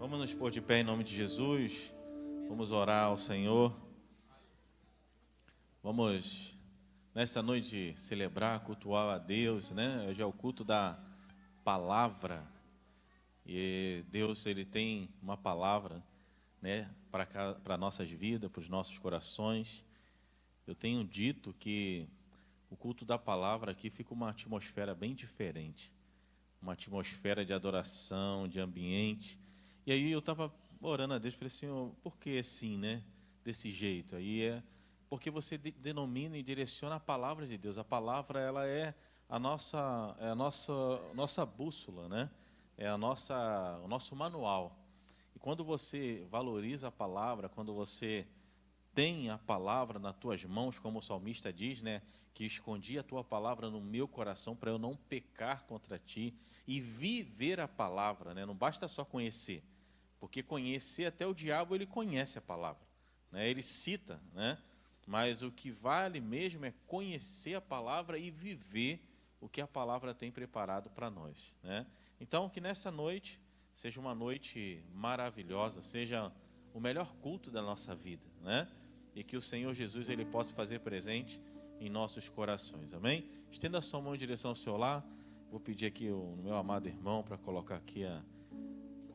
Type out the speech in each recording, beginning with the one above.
Vamos nos pôr de pé em nome de Jesus. Vamos orar ao Senhor. Vamos, nesta noite, celebrar, cultuar a Deus, né? Hoje é o culto da palavra. E Deus, Ele tem uma palavra, né? Para nossas vidas, para os nossos corações. Eu tenho dito que o culto da palavra aqui fica uma atmosfera bem diferente. Uma atmosfera de adoração, de ambiente. E aí eu estava orando a Deus, falei assim, por que assim, né? Desse jeito? Aí é porque você denomina e direciona a palavra de Deus. A palavra, ela é a nossa bússola, né? É o nosso manual. E quando você valoriza a palavra, quando você tem a palavra nas tuas mãos, como o salmista diz, né? Que escondi a tua palavra no meu coração para eu não pecar contra ti e viver a palavra, né? Não basta só conhecer, porque conhecer até o diabo ele conhece a palavra, né? Ele cita, né? Mas o que vale mesmo é conhecer a palavra e viver o que a palavra tem preparado para nós, né? Então, que nessa noite seja uma noite maravilhosa, seja o melhor culto da nossa vida, né? E que o Senhor Jesus ele possa fazer presente em nossos corações, amém? Estenda a sua mão em direção ao seu lar. Vou pedir aqui o meu amado irmão para colocar aqui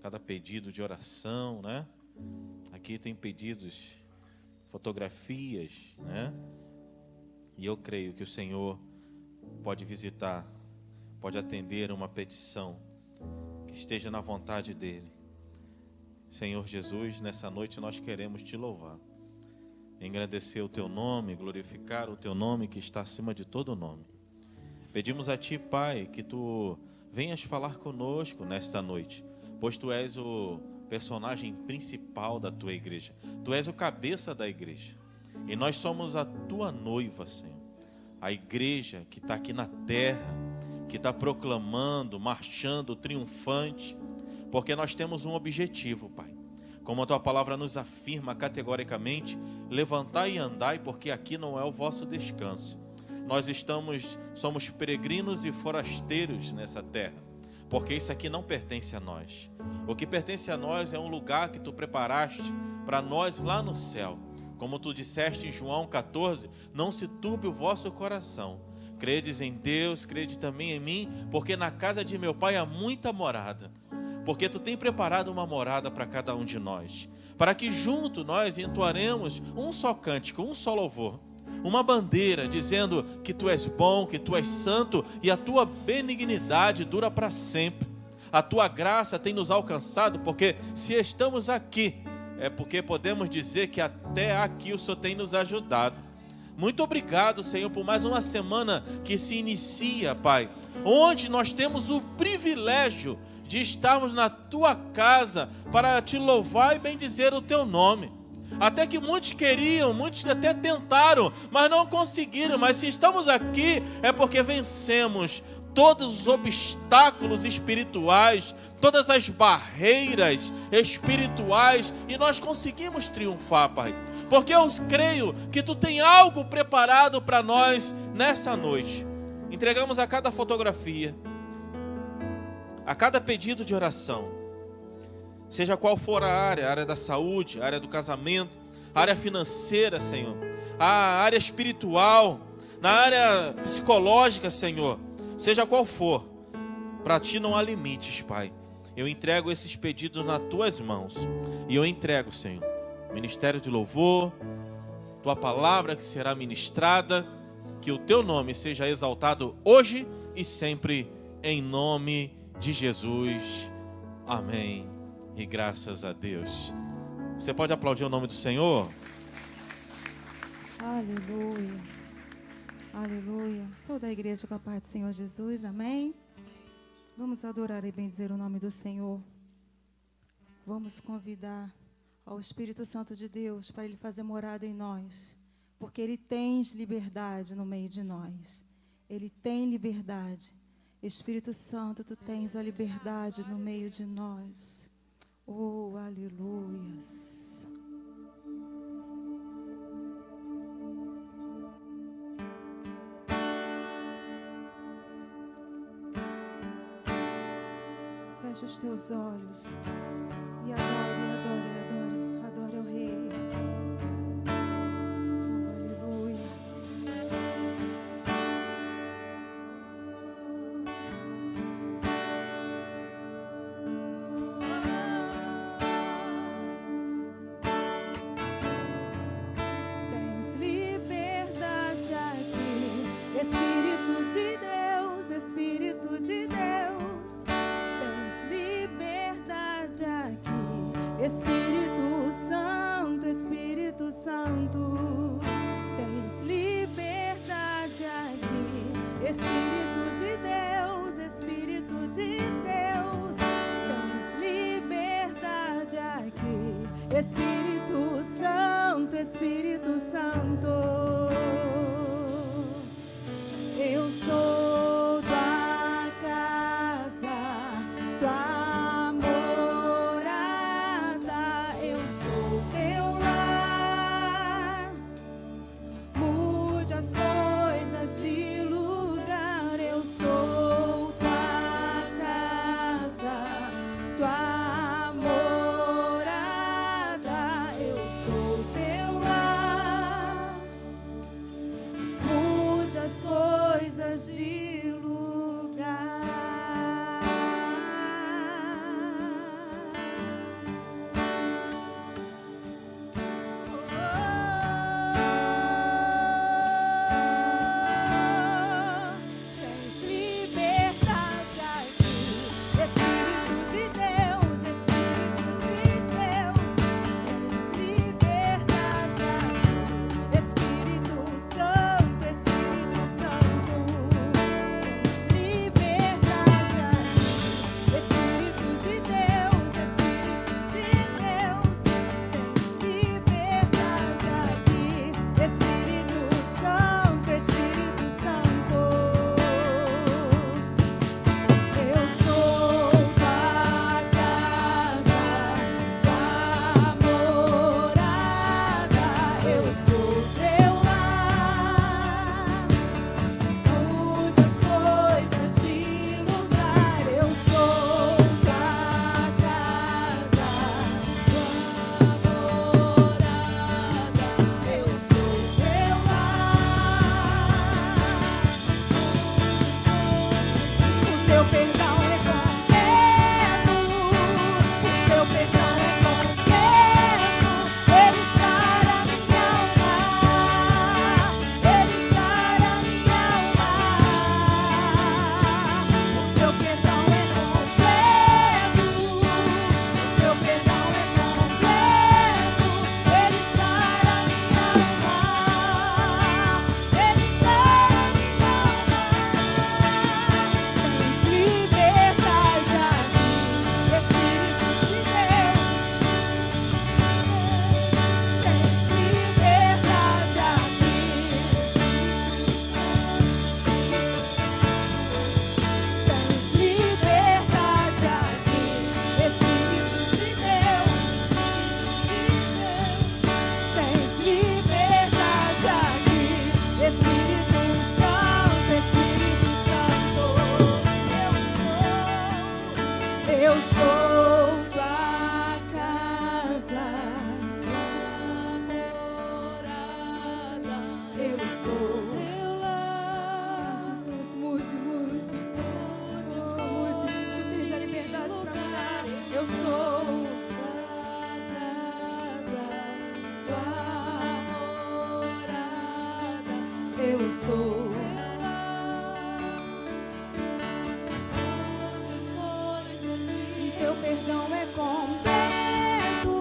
cada pedido de oração, né? Aqui tem pedidos, fotografias, né? E eu creio que o Senhor pode visitar, pode atender uma petição que esteja na vontade dEle. Senhor Jesus, nessa noite nós queremos Te louvar, engrandecer o Teu nome, glorificar o Teu nome que está acima de todo nome. Pedimos a Ti, Pai, que Tu venhas falar conosco nesta noite, pois Tu és o personagem principal da Tua igreja. Tu és o cabeça da igreja. E nós somos a Tua noiva, Senhor. A igreja que está aqui na terra, que está proclamando, marchando, triunfante, porque nós temos um objetivo, Pai. Como a Tua palavra nos afirma categoricamente, levantai e andai, porque aqui não é o vosso descanso. Nós somos peregrinos e forasteiros nessa terra, porque isso aqui não pertence a nós. O que pertence a nós é um lugar que Tu preparaste para nós lá no céu. Como Tu disseste em João 14, não se turbe o vosso coração. Credes em Deus, crede também em mim, porque na casa de meu Pai há muita morada. Porque Tu tem preparado uma morada para cada um de nós, para que junto nós entoaremos um só cântico, um só louvor, uma bandeira dizendo que Tu és bom, que Tu és santo e a Tua benignidade dura para sempre. A Tua graça tem nos alcançado, porque se estamos aqui, é porque podemos dizer que até aqui o Senhor tem nos ajudado. Muito obrigado, Senhor, por mais uma semana que se inicia, Pai, onde nós temos o privilégio de estarmos na Tua casa para Te louvar e bendizer o Teu nome. Até que muitos queriam, muitos até tentaram, mas não conseguiram. Mas se estamos aqui é porque vencemos todos os obstáculos espirituais, todas as barreiras espirituais, e nós conseguimos triunfar, Pai. Porque eu creio que Tu tem algo preparado para nós nesta noite. Entregamos a cada fotografia, a cada pedido de oração, seja qual for a área da saúde, a área do casamento, a área financeira, Senhor, a área espiritual, na área psicológica, Senhor, seja qual for, para Ti não há limites, Pai. Eu entrego esses pedidos nas Tuas mãos, e eu entrego, Senhor, ministério de louvor, Tua palavra que será ministrada, que o Teu nome seja exaltado hoje e sempre, em nome de Jesus. Amém. E graças a Deus. Você pode aplaudir o nome do Senhor? Aleluia. Aleluia. Sou da igreja com a paz do Senhor Jesus. Amém. Vamos adorar e bendizer o nome do Senhor. Vamos convidar ao Espírito Santo de Deus para Ele fazer morada em nós, porque Ele tem liberdade no meio de nós. Ele tem liberdade. Espírito Santo, Tu tens a liberdade no meio de nós. Oh, aleluias. Feche os teus olhos e E adore, adore, adore, adore ao Rei. Oh, aleluias. Tens liberdade aqui, Espírito de Deus, Espírito de Deus. Tens liberdade aqui, Espírito Santo, Espírito Santo. Tens liberdade aqui, Espírito de Deus, Espírito de Deus. Tens liberdade aqui, Espírito Santo, Espírito Santo. Eu sou tua casa, tua morada. Eu sou teu lar. Mude as coisas de lugar. Eu sou tua casa, tua morada. Eu sou teu lar. Mude as coisas de lugar. Tens liberdade aqui, Espírito de Deus, Espírito de Deus. Tens liberdade aqui, Espírito Santo, Espírito Santo. Tens liberdade aqui, Espírito de Deus, Espírito de Deus. Tens liberdade aqui, Espírito Santo, Espírito Santo. Eu sou tua casa, tua morada. Eu sou teu lar. Mude as coisas de lugar. Eu sou tua casa, tua morada. Eu sou teu lar. O teu perdão é completo. O teu perdão é completo. Ele sara minha alma. Ele sara minha alma. O teu perdão é completo. O teu perdão é completo. Ele sara minha alma. Ele sara minha alma. Tens liberdade aqui, Espírito de Deus. Tens liberdade aqui, Tens liberdade aqui, Espírito de Deus. Tens liberdade aqui, Espírito Santo, Espírito Santo. Eu sou tua casa, eu sou teu lar. Jesus, mude, mude. Mude, tu tens a liberdade para mudar. Eu sou tua casa, tua morada. Eu sou. O teu perdão é completo.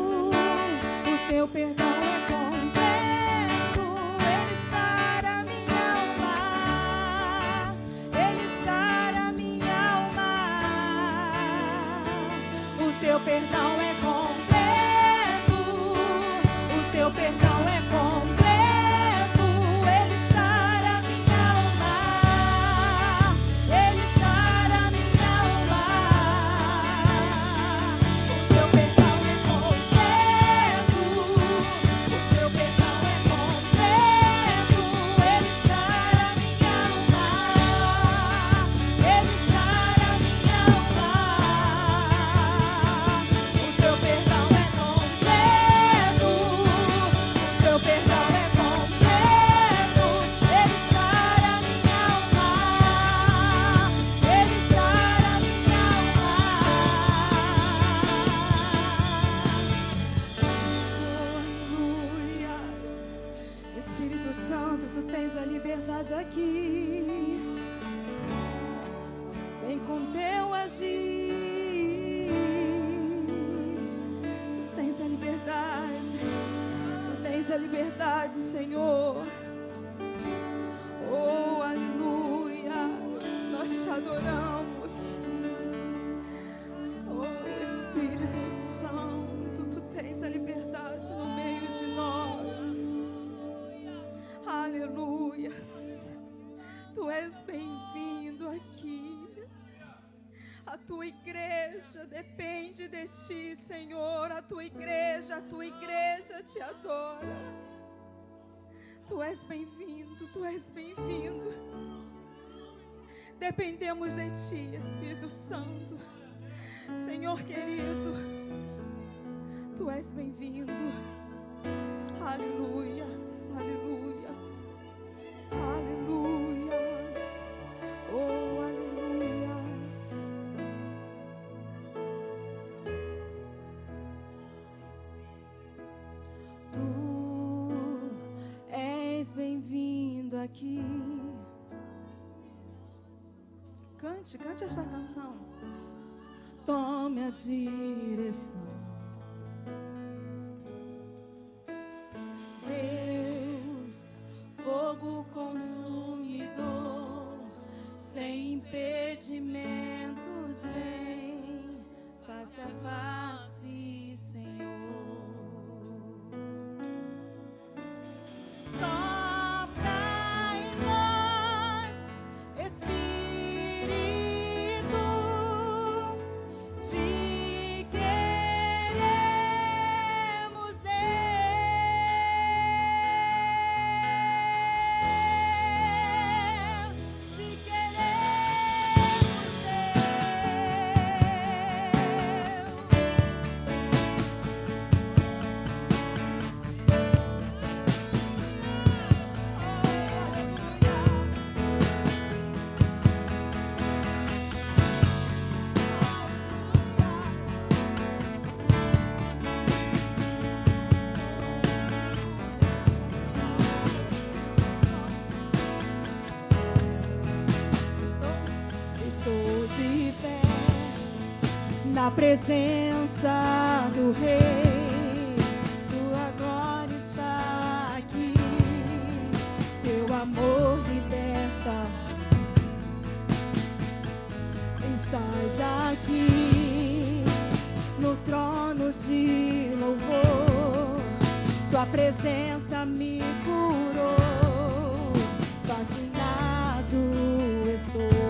O teu perdão é completo. Ele sara minha alma. Ele sara minha alma. O teu perdão é completo. O teu perdão é completo. Ele sara minha alma. Ele sara minha alma. O teu perdão é completo. O teu perdão é completo. Ele sara minha alma. Ele sara minha alma. verdade, Senhor. Oh, aleluia. Nós te adoramos. Oh, Espírito Santo, tu tens a liberdade no meio de nós. Aleluias. Tu és bem-vindo aqui. A tua igreja depende de ti, Senhor. A tua igreja te adora. Tu és bem-vindo, tu és bem-vindo. Dependemos de ti, Espírito Santo. Senhor querido, tu és bem-vindo. Aleluias, aleluias, aleluias. Oh, aleluias. Tu és bem-vindo aqui. Cante esta canção. Tome a direção. Deus, fogo consumidor, sem impedimentos, vem face a face, Senhor. Na presença do Rei, tua glória está aqui, teu amor liberta. Estás aqui no trono de louvor, tua presença me curou, fascinado estou.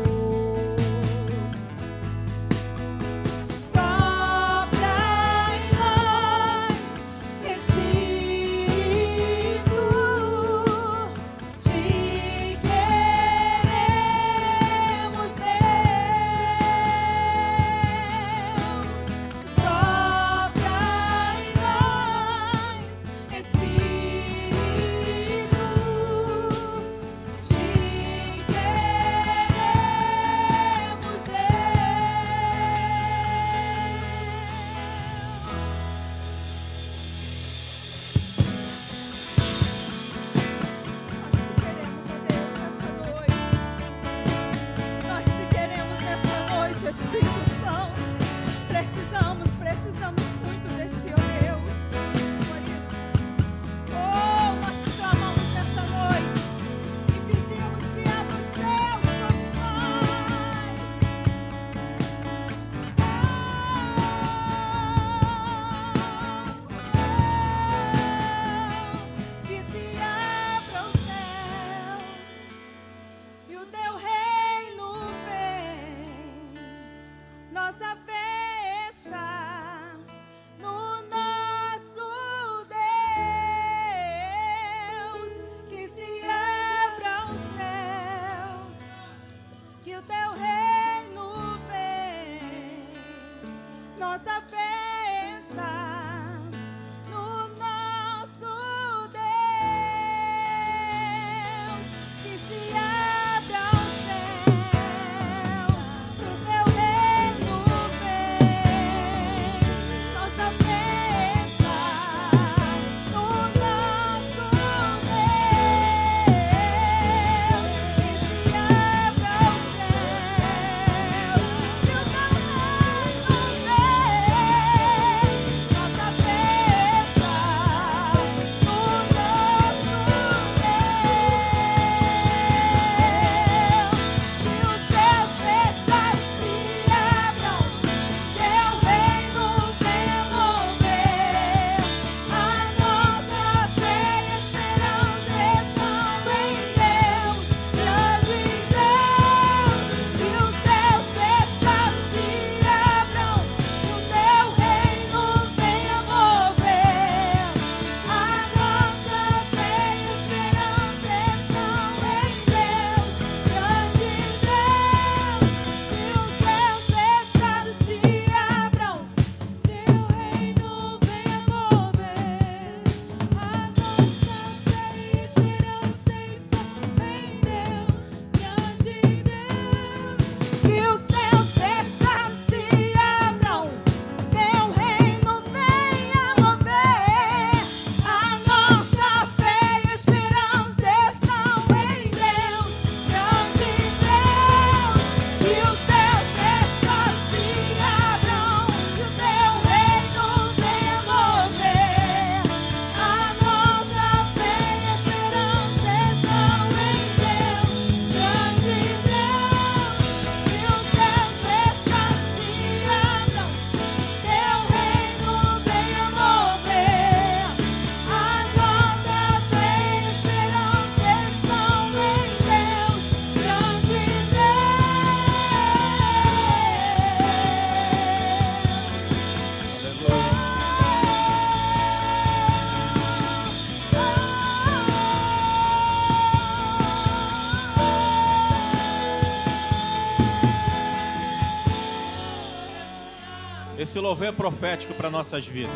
Esse louvor é profético para nossas vidas.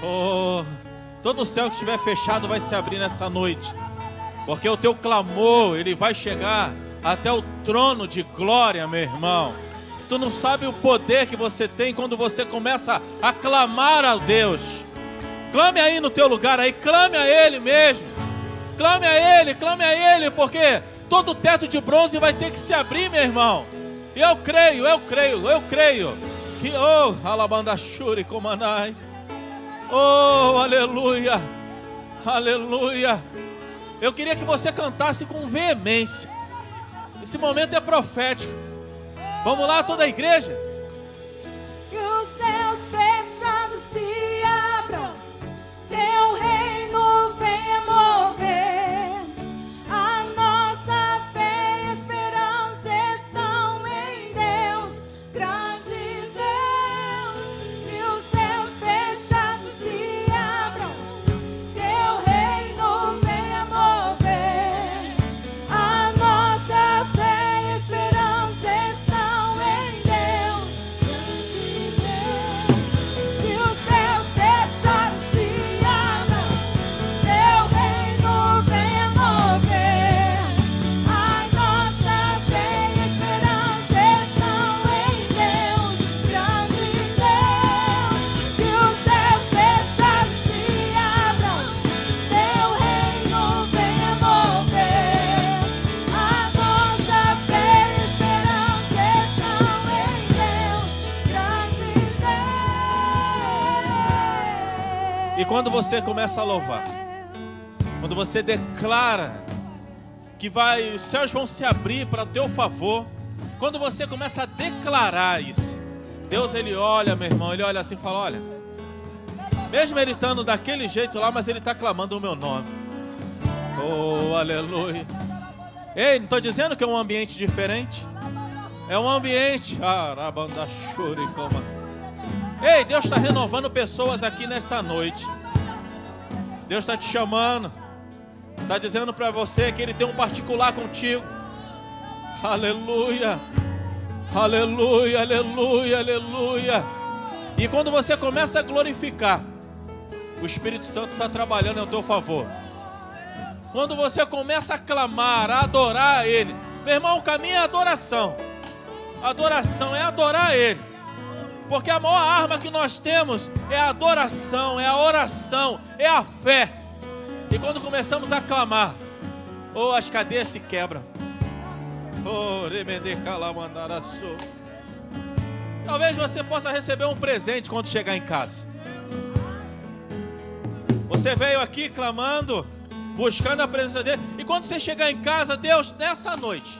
Oh, todo o céu que estiver fechado vai se abrir nessa noite. Porque o teu clamor, ele vai chegar até o trono de glória, meu irmão. Tu não sabe o poder que você tem quando você começa a clamar a Deus. Clame aí no teu lugar aí, clame a Ele mesmo. Clame a Ele, porque todo o teto de bronze vai ter que se abrir, meu irmão. E eu creio que, oh, alabandachuri comanai. Oh, aleluia, aleluia. Eu queria que você cantasse com veemência. Esse momento é profético. Vamos lá, toda a igreja. Que os céus fechados se abram, teu reino venha mover. A nossa fé e esperança estão em Deus, grande Deus. Que os céus fechados se abram, teu reino venha mover. A nossa fé e esperança estão em Deus, grande Deus. Que os céus fechados se abram, teu reino venha mover. A nossa fé e esperança estão em Deus, grande Deus. Que os céus fechados se abram, teu reino venha mover. A nossa fé e esperança estão em Deus, grande Deus. E quando você começa a louvar, quando você declara que os céus vão se abrir para o teu favor, quando você começa a declarar isso, Deus, ele olha, meu irmão, ele olha assim e fala, olha, mesmo ele estando daquele jeito lá, mas ele está clamando o meu nome. Oh, aleluia. Ei, não estou dizendo que é um ambiente diferente. É um ambiente. Ei, Deus está renovando pessoas aqui nesta noite. Deus está te chamando. Está dizendo para você que Ele tem um particular contigo. Aleluia. Aleluia, aleluia, aleluia. E quando você começa a glorificar, o Espírito Santo está trabalhando ao teu favor. Quando você começa a clamar, a adorar a Ele, meu irmão, o caminho é a adoração. A adoração é adorar a Ele. Porque a maior arma que nós temos é a adoração, é a oração, é a fé. E quando começamos a clamar, oh, as cadeias se quebram. Oh, remende calamandaraçu. Talvez você possa receber um presente quando chegar em casa. Você veio aqui clamando, buscando a presença dele. E quando você chegar em casa, Deus, nessa noite,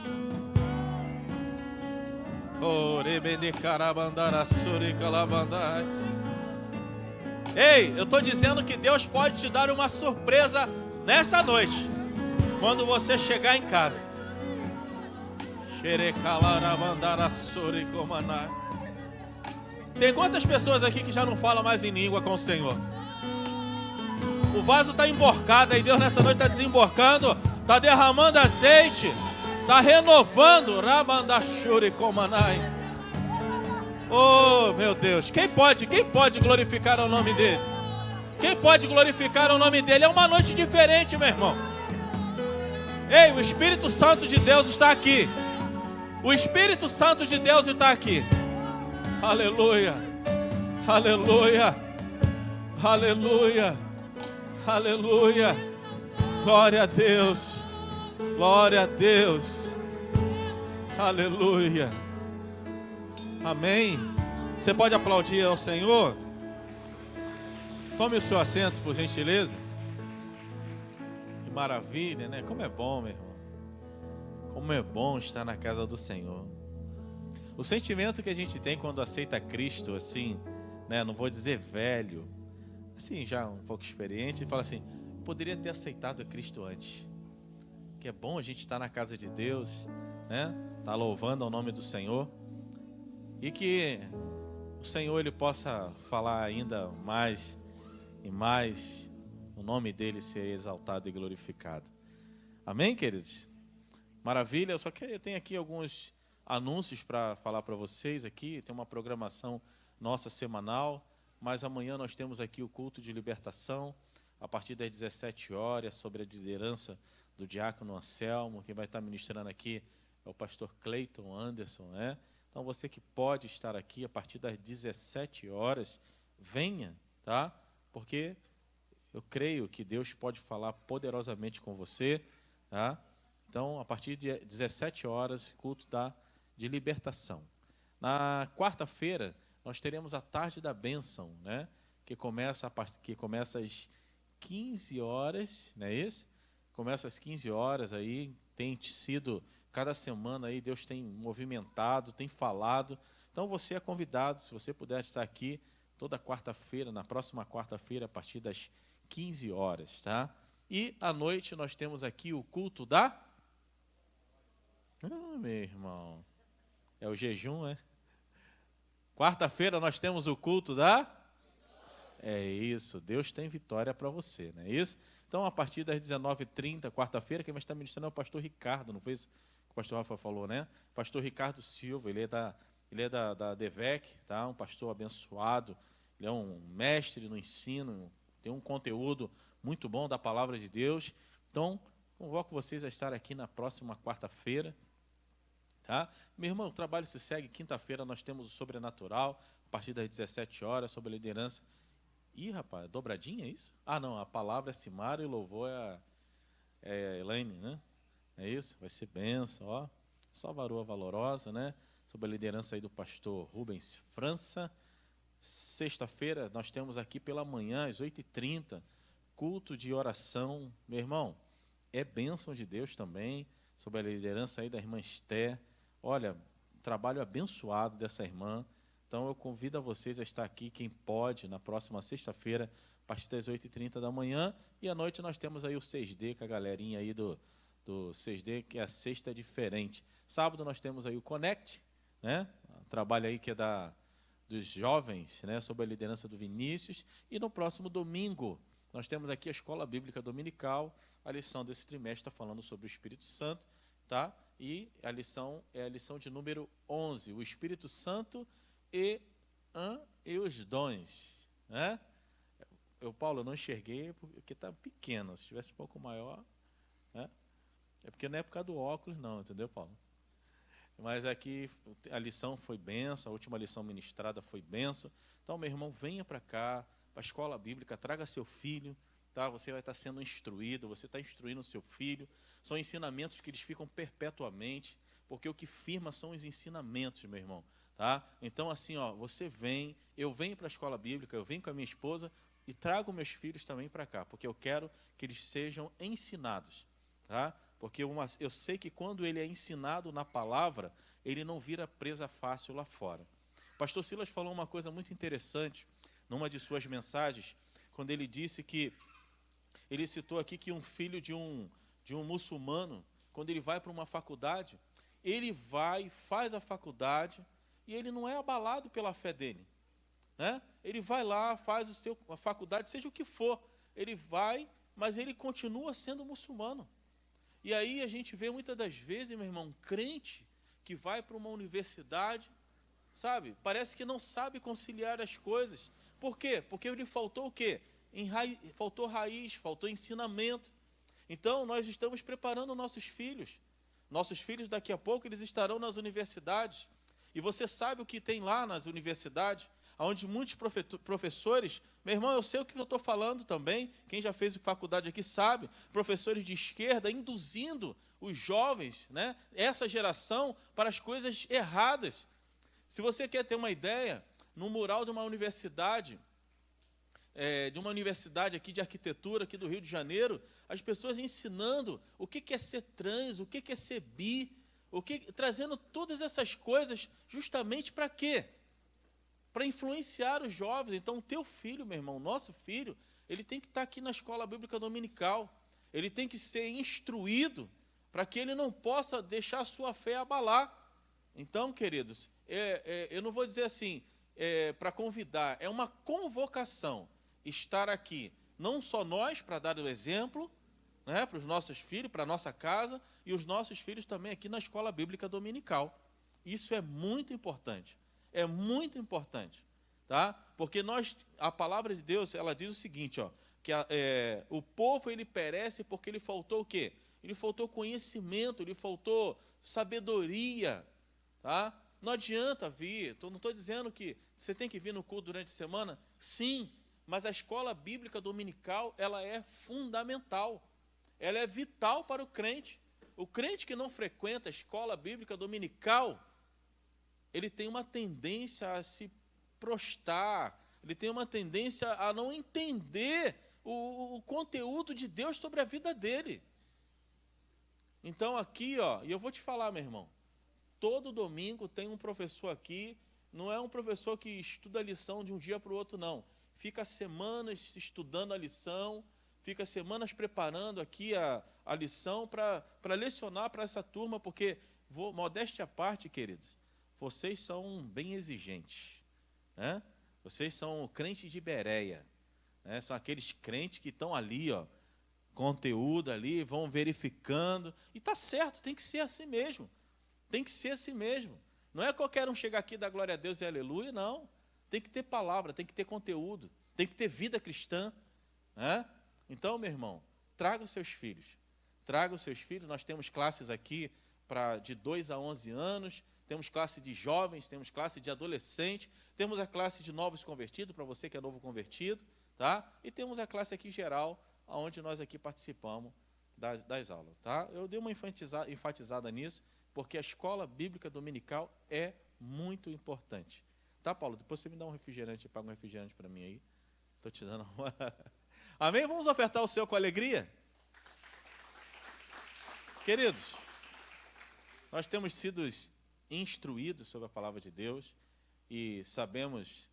ei, eu estou dizendo que Deus pode te dar uma surpresa nessa noite, quando você chegar em casa. Tem quantas pessoas aqui que já não falam mais em língua com o Senhor? O vaso está emborcado, e Deus nessa noite está desemborcando, está derramando azeite, está renovando. Oh, meu Deus, quem pode glorificar o nome dele? Quem pode glorificar o nome dele? É uma noite diferente, meu irmão. Ei, o Espírito Santo de Deus está aqui. O Espírito Santo de Deus está aqui. Aleluia, aleluia, aleluia, aleluia. Glória a Deus, glória a Deus. Aleluia. Amém. Você pode aplaudir ao Senhor? Tome o seu assento, por gentileza. Que maravilha, né? Como é bom, meu irmão. Como é bom estar na casa do Senhor. O sentimento que a gente tem quando aceita Cristo, assim, né? Não vou dizer velho, assim, já um pouco experiente, e fala assim, poderia ter aceitado a Cristo antes. Que é bom a gente estar na casa de Deus, né? Tá louvando ao nome do Senhor. E que o Senhor, Ele possa falar ainda mais e mais, o nome dEle ser exaltado e glorificado. Amém, queridos? Maravilha. Eu só tenho aqui alguns anúncios para falar para vocês aqui. Tem uma programação nossa semanal, mas amanhã nós temos aqui o culto de libertação, a partir das 17 horas, sobre a liderança do diácono Anselmo. Quem vai estar ministrando aqui é o pastor Cleiton Anderson, né? Então, você que pode estar aqui a partir das 17 horas, venha, tá? Porque eu creio que Deus pode falar poderosamente com você, tá? Então, a partir de 17 horas, culto de libertação. Na quarta-feira, nós teremos a tarde da bênção, né? Que começa às 15 horas, não é isso? Começa às 15 horas aí, tem sido, cada semana aí, Deus tem movimentado, tem falado. Então, você é convidado, se você puder estar aqui toda quarta-feira, na próxima quarta-feira, a partir das 15 horas, tá? E à noite nós temos aqui o culto meu irmão, é o jejum, é? Quarta-feira nós temos o culto É isso, Deus tem vitória para você, não é isso? Então, a partir das 19h30, quarta-feira, quem vai estar ministrando é o pastor Ricardo, não foi isso que o pastor Rafa falou, né? Pastor Ricardo Silva, ele é da DEVEC, tá? Um pastor abençoado, ele é um mestre no ensino, tem um conteúdo muito bom da palavra de Deus. Então, convoco vocês a estar aqui na próxima quarta-feira, tá? Meu irmão, o trabalho se segue. Quinta-feira nós temos o Sobrenatural, a partir das 17 horas, sobre a liderança. Ih, rapaz, dobradinha é isso? Ah, não, a palavra é Simara e o louvor é a Elaine, né? É isso? Vai ser bênção, ó. Só varoa valorosa, né? Sob a liderança aí do pastor Rubens França. Sexta-feira nós temos aqui pela manhã, às 8h30, culto de oração. Meu irmão, é bênção de Deus também, sob a liderança aí da irmã Esté. Olha, trabalho abençoado dessa irmã. Então, eu convido a vocês a estar aqui, quem pode, na próxima sexta-feira, a partir das 8h30 da manhã. E à noite nós temos aí o 6D, com a galerinha aí do 6D, que é a sexta diferente. Sábado nós temos aí o Connect, né? Trabalho aí que é dos jovens, né? Sob a liderança do Vinícius. E no próximo domingo, nós temos aqui a Escola Bíblica Dominical. A lição desse trimestre está falando sobre o Espírito Santo, tá? E a lição é a lição de número 11, o Espírito Santo e os dons, né? Paulo, eu não enxerguei porque está pequeno. Se estivesse um pouco maior, né? É porque não é por causa do óculos, não, entendeu, Paulo? Mas aqui a lição foi benção, a última lição ministrada foi benção. Então, meu irmão, venha para cá, para a escola bíblica, traga seu filho, tá? Você vai estar sendo instruído, você está instruindo o seu filho. São ensinamentos que eles ficam perpetuamente, porque o que firma são os ensinamentos, meu irmão. Tá? Então, assim, ó, você vem, eu venho para a escola bíblica, eu venho com a minha esposa e trago meus filhos também para cá, porque eu quero que eles sejam ensinados, tá? Porque eu sei que quando ele é ensinado na palavra, ele não vira presa fácil lá fora. O pastor Silas falou uma coisa muito interessante numa de suas mensagens, quando ele disse que, ele citou aqui que um filho de um muçulmano, quando ele vai para uma faculdade, ele vai, faz a faculdade, e ele não é abalado pela fé dele, né? Ele vai lá, faz a faculdade, seja o que for, ele vai, mas ele continua sendo muçulmano. E aí a gente vê muitas das vezes, meu irmão, crente que vai para uma universidade, sabe? Parece que não sabe conciliar as coisas. Por quê? Porque lhe faltou o quê? Faltou raiz, faltou ensinamento. Então, nós estamos preparando nossos filhos. Nossos filhos, daqui a pouco, eles estarão nas universidades. E você sabe o que tem lá nas universidades, onde muitos professores, meu irmão, eu sei o que eu estou falando também, quem já fez faculdade aqui sabe, professores de esquerda induzindo os jovens, né, essa geração, para as coisas erradas. Se você quer ter uma ideia, no mural de uma universidade aqui de arquitetura, aqui do Rio de Janeiro, as pessoas ensinando o que é ser trans, o que é ser bi, trazendo todas essas coisas justamente para quê? Para influenciar os jovens. Então, o teu filho, meu irmão, nosso filho, ele tem que estar aqui na escola bíblica dominical. Ele tem que ser instruído para que ele não possa deixar a sua fé abalar. Então, queridos, eu não vou dizer assim, para convidar, é uma convocação estar aqui, não só nós, para dar o exemplo, né, para os nossos filhos, para a nossa casa, e os nossos filhos também aqui na escola bíblica dominical. Isso é muito importante. É muito importante, tá? Porque a palavra de Deus, ela diz o seguinte, ó, que o povo ele perece porque ele faltou o quê? Ele faltou conhecimento, ele faltou sabedoria, tá? Não adianta vir, não estou dizendo que você tem que vir no culto durante a semana, sim, mas a escola bíblica dominical, ela é fundamental, ela é vital para o crente. O crente que não frequenta a escola bíblica dominical, ele tem uma tendência a se prostrar, ele tem uma tendência a não entender o conteúdo de Deus sobre a vida dele. Então aqui, ó, e eu vou te falar, meu irmão, todo domingo tem um professor aqui, não é um professor que estuda a lição de um dia para o outro, não. Fica semanas estudando a lição, fica semanas preparando aqui a lição para lecionar para essa turma, porque, modéstia à parte, queridos, vocês são bem exigentes, né? Vocês são crentes de Bereia, né? São aqueles crentes que estão ali, ó, conteúdo ali, vão verificando, e está certo, tem que ser assim mesmo, tem que ser assim mesmo. Não é qualquer um chegar aqui e dar glória a Deus e aleluia, não. Tem que ter palavra, tem que ter conteúdo, tem que ter vida cristã, né? Então, meu irmão, traga os seus filhos, nós temos classes aqui de 2 a 11 anos, temos classe de jovens, temos classe de adolescente, temos a classe de novos convertidos, para você que é novo convertido, tá? E temos a classe aqui geral, onde nós aqui participamos das aulas, tá? Eu dei uma enfatizada nisso, porque a escola bíblica dominical é muito importante. Tá, Paulo? Depois você me dá um refrigerante, paga um refrigerante para mim aí. Estou te dando uma... Amém? Vamos ofertar o seu com alegria? Queridos, nós temos sido instruídos sobre a palavra de Deus e sabemos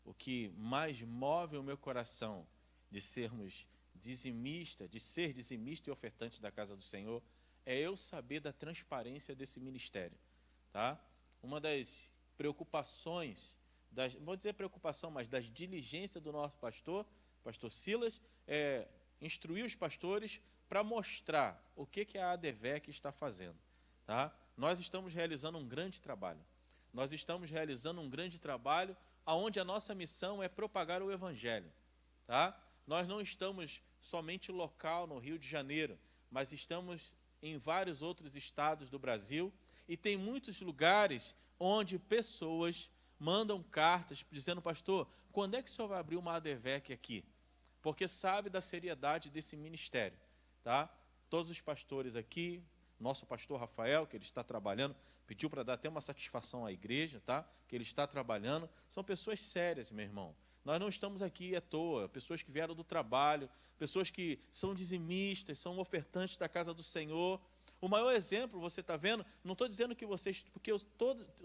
o que mais move o meu coração de sermos dizimistas, de ser dizimista e ofertante da casa do Senhor, é eu saber da transparência desse ministério, tá? Uma das preocupações, não vou dizer preocupação, mas das diligências do nosso pastor Silas, é instruir os pastores para mostrar o que a ADVEC está fazendo, tá? Nós estamos realizando um grande trabalho. Onde a nossa missão é propagar o Evangelho, tá? Nós não estamos somente local no Rio de Janeiro, mas estamos em vários outros estados do Brasil, e tem muitos lugares onde pessoas mandam cartas dizendo, pastor, quando é que o senhor vai abrir uma ADVEC aqui? Porque sabe da seriedade desse ministério, tá? Todos os pastores aqui, nosso pastor Rafael, que ele está trabalhando, pediu para dar até uma satisfação à igreja, tá? Que ele está trabalhando, são pessoas sérias, meu irmão. Nós não estamos aqui à toa, pessoas que vieram do trabalho, pessoas que são dizimistas, são ofertantes da casa do Senhor. O maior exemplo, você está vendo, não estou dizendo que vocês, porque eu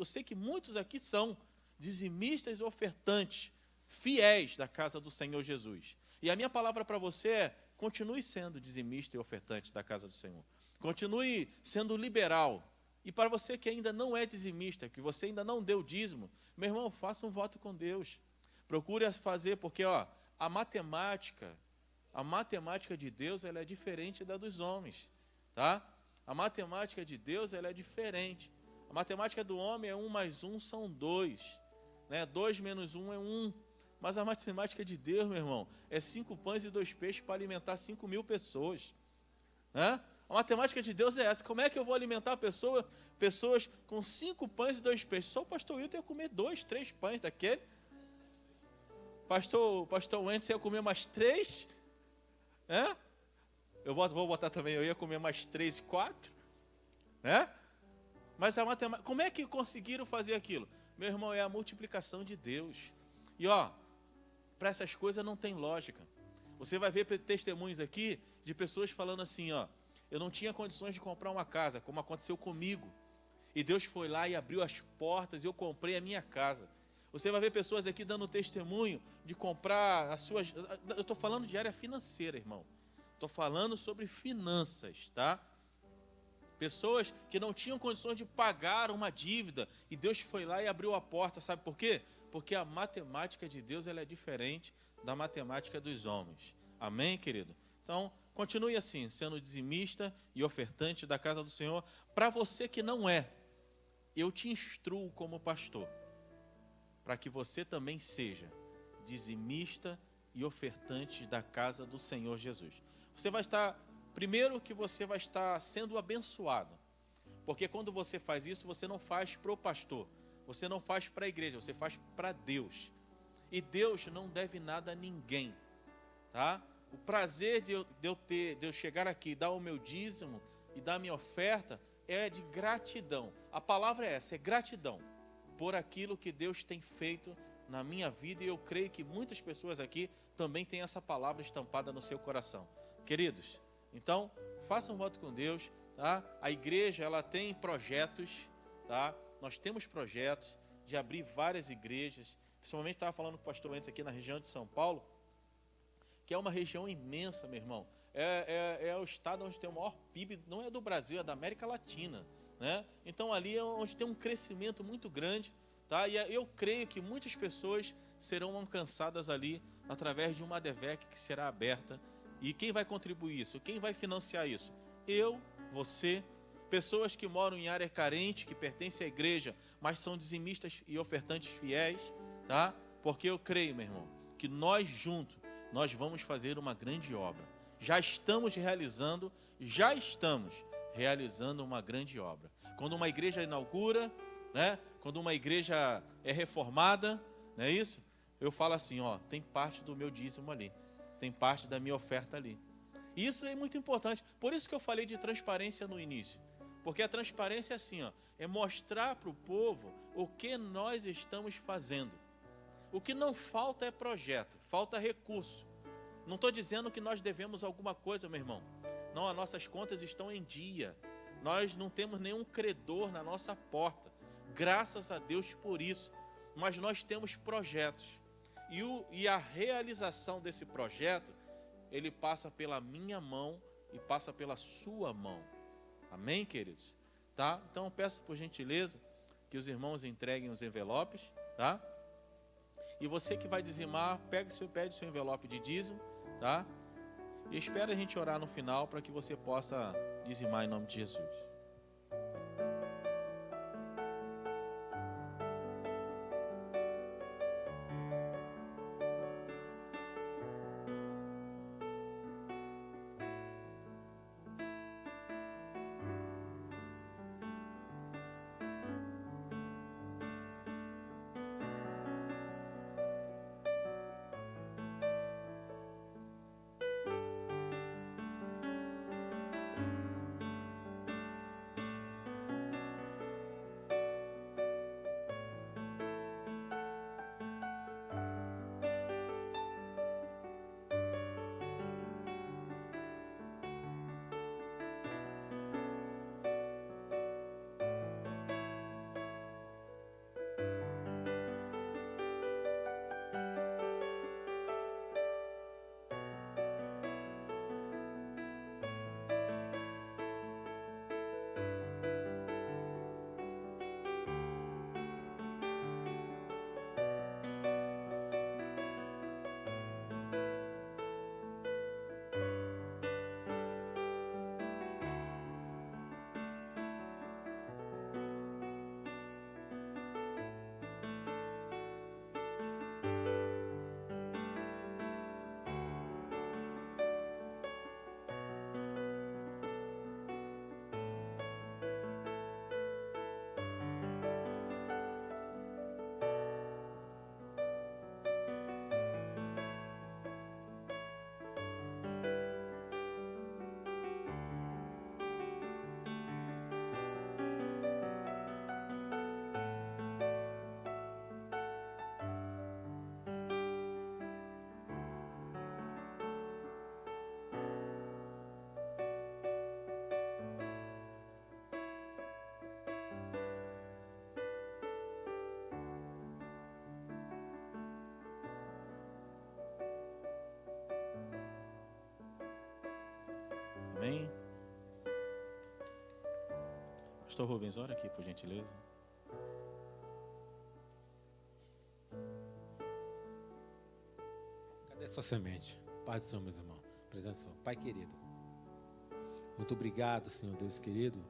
sei que muitos aqui são dizimistas e ofertantes, fiéis da casa do Senhor Jesus. E a minha palavra para você é, continue sendo dizimista e ofertante da casa do Senhor. Continue sendo liberal. E para você que ainda não é dizimista, que você ainda não deu dízimo, meu irmão, faça um voto com Deus. Procure fazer, porque ó, a matemática de Deus ela é diferente da dos homens, tá? A matemática de Deus ela é diferente. A matemática do homem é 1 mais 1 são 2, né? 2 menos 1 é 1. Mas a matemática de Deus, meu irmão, é 5 pães e 2 peixes para alimentar 5.000 pessoas, né? A matemática de Deus é essa. Como é que eu vou alimentar pessoas com 5 pães e 2 peixes? Só o pastor Wilton ia comer 2, 3 pães daquele. Pastor Wentz ia comer mais 3. Né? Eu vou botar também, eu ia comer mais 3 e 4. Né? Mas a matemática, como é que conseguiram fazer aquilo? Meu irmão, é a multiplicação de Deus. E ó, para essas coisas não tem lógica. Você vai ver testemunhos aqui de pessoas falando assim, ó, eu não tinha condições de comprar uma casa, como aconteceu comigo. E Deus foi lá e abriu as portas e eu comprei a minha casa. Você vai ver pessoas aqui dando testemunho de comprar as suas... Eu estou falando de área financeira, irmão. Estou falando sobre finanças, tá? Pessoas que não tinham condições de pagar uma dívida e Deus foi lá e abriu a porta, sabe por quê? Porque a matemática de Deus ela é diferente da matemática dos homens. Amém, querido? Então, continue assim, sendo dizimista e ofertante da casa do Senhor. Para você que não é, eu te instruo como pastor, para que você também seja dizimista e ofertante da casa do Senhor Jesus. Você vai estar, primeiro que você vai estar sendo abençoado, porque quando você faz isso, você não faz para o pastor, você não faz para a igreja, você faz para Deus. E Deus não deve nada a ninguém, tá? O prazer de eu chegar aqui, dar o meu dízimo e dar a minha oferta é de gratidão. A palavra é essa, é gratidão por aquilo que Deus tem feito na minha vida, e eu creio que muitas pessoas aqui também têm essa palavra estampada no seu coração. Queridos, então, façam um voto com Deus, tá? A igreja, ela tem projetos, tá? Nós temos projetos de abrir várias igrejas, principalmente estava falando com o pastor antes aqui na região de São Paulo, que é uma região imensa, meu irmão. É o estado onde tem o maior PIB, não é do Brasil, é da América Latina, né? Então ali é onde tem um crescimento muito grande, tá? E eu creio que muitas pessoas serão alcançadas ali através de uma ADVEC que será aberta. E quem vai contribuir isso? Quem vai financiar isso? Eu, você, pessoas que moram em área carente, que pertencem à igreja, mas são dizimistas e ofertantes fiéis, tá? Porque eu creio, meu irmão, que nós juntos, nós vamos fazer uma grande obra. Já estamos realizando uma grande obra. Quando uma igreja inaugura, né? Quando uma igreja é reformada, não é isso? Eu falo assim, ó, tem parte do meu dízimo ali, tem parte da minha oferta ali. Isso é muito importante. Por isso que eu falei de transparência no início. Porque a transparência é assim, ó, é mostrar para o povo o que nós estamos fazendo. O que não falta é projeto, falta recurso. Não estou dizendo que nós devemos alguma coisa, meu irmão. Não, as nossas contas estão em dia. Nós não temos nenhum credor na nossa porta. Graças a Deus por isso. Mas nós temos projetos. E a realização desse projeto, ele passa pela minha mão e passa pela sua mão. Amém, queridos? Tá? Então eu peço por gentileza que os irmãos entreguem os envelopes, tá? E você que vai dizimar, pede o seu envelope de dízimo, tá? E espera a gente orar no final para que você possa dizimar em nome de Jesus. Amém? Pastor Rubens, ora aqui, por gentileza. Cadê sua semente? Pai do Senhor, meus irmãos. Presença do Senhor. Pai querido, muito obrigado, Senhor Deus querido,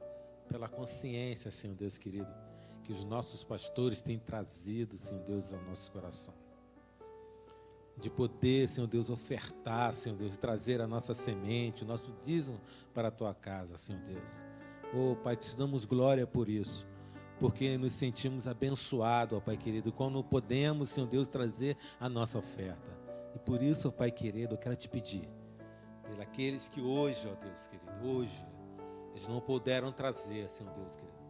pela consciência, Senhor Deus querido, que os nossos pastores têm trazido, Senhor Deus, ao nosso coração. De poder, Senhor Deus, ofertar, Senhor Deus, trazer a nossa semente, o nosso dízimo para a tua casa, Senhor Deus. Oh, Pai, te damos glória por isso, porque nos sentimos abençoados, ó Pai querido, quando podemos, Senhor Deus, trazer a nossa oferta. E por isso, ó Pai querido, eu quero te pedir, pelos aqueles que hoje, ó Deus querido, hoje, eles não puderam trazer, Senhor Deus querido,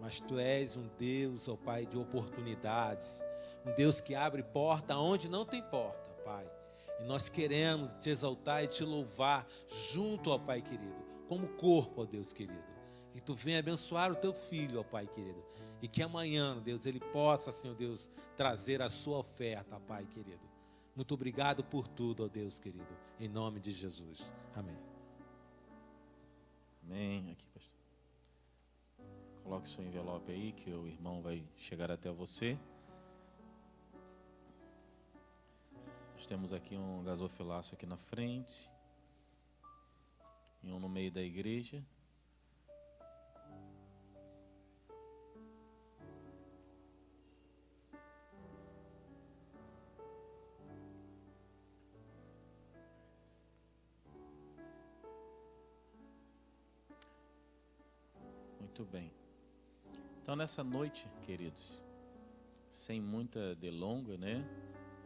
mas Tu és um Deus, ó Pai, de oportunidades, um Deus que abre porta onde não tem porta, Pai. E nós queremos te exaltar e te louvar junto, ó Pai querido, como corpo, ó Deus querido. Que Tu venha abençoar o Teu filho, ó Pai querido. E que amanhã, Deus, ele possa, Senhor Deus, trazer a sua oferta, ó Pai querido. Muito obrigado por tudo, ó Deus querido. Em nome de Jesus. Amém. Amém. Aqui, pastor. Coloque seu envelope aí, que o irmão vai chegar até você. Nós temos aqui um gasofilaço aqui na frente. E um no meio da igreja. Muito bem. Então, nessa noite, queridos, sem muita delonga, né?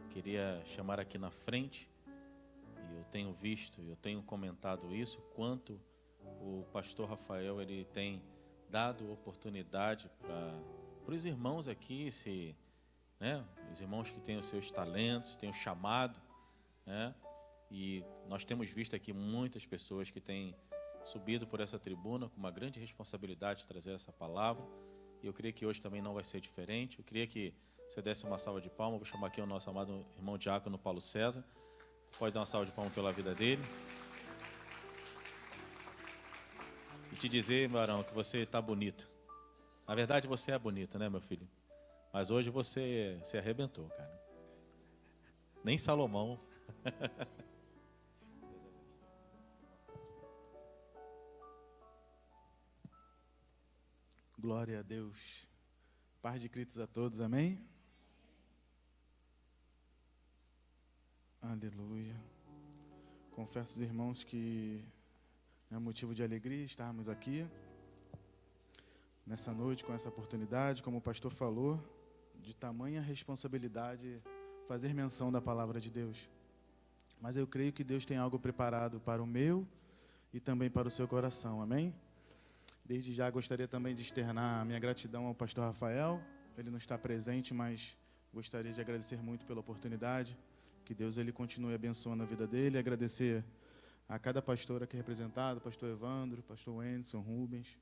Queria chamar aqui na frente, e eu tenho visto, eu tenho comentado isso, quanto o pastor Rafael, ele tem dado oportunidade para os irmãos aqui, né? Os irmãos que têm os seus talentos, têm o chamado, né? E nós temos visto aqui muitas pessoas que têm subido por essa tribuna com uma grande responsabilidade de trazer essa palavra. E eu creio que hoje também não vai ser diferente. Eu queria que você desse uma salva de palmas. Vou chamar aqui o nosso amado irmão diácono Paulo César. Pode dar uma salva de palmas pela vida dele. E te dizer, Barão, que você está bonito. Na verdade, você é bonito, né, meu filho? Mas hoje você se arrebentou, cara. Nem Salomão. Glória a Deus. Paz de Cristo a todos, amém? Aleluia. Confesso aos irmãos que é motivo de alegria estarmos aqui nessa noite com essa oportunidade, como o pastor falou, de tamanha responsabilidade fazer menção da palavra de Deus. Mas eu creio que Deus tem algo preparado para o meu e também para o seu coração, amém? Desde já gostaria também de externar a minha gratidão ao pastor Rafael. Ele não está presente, mas gostaria de agradecer muito pela oportunidade. Que Deus ele continue abençoando a vida dele. Agradecer a cada pastor aqui representado, pastor Evandro, pastor Wenderson, Rubens.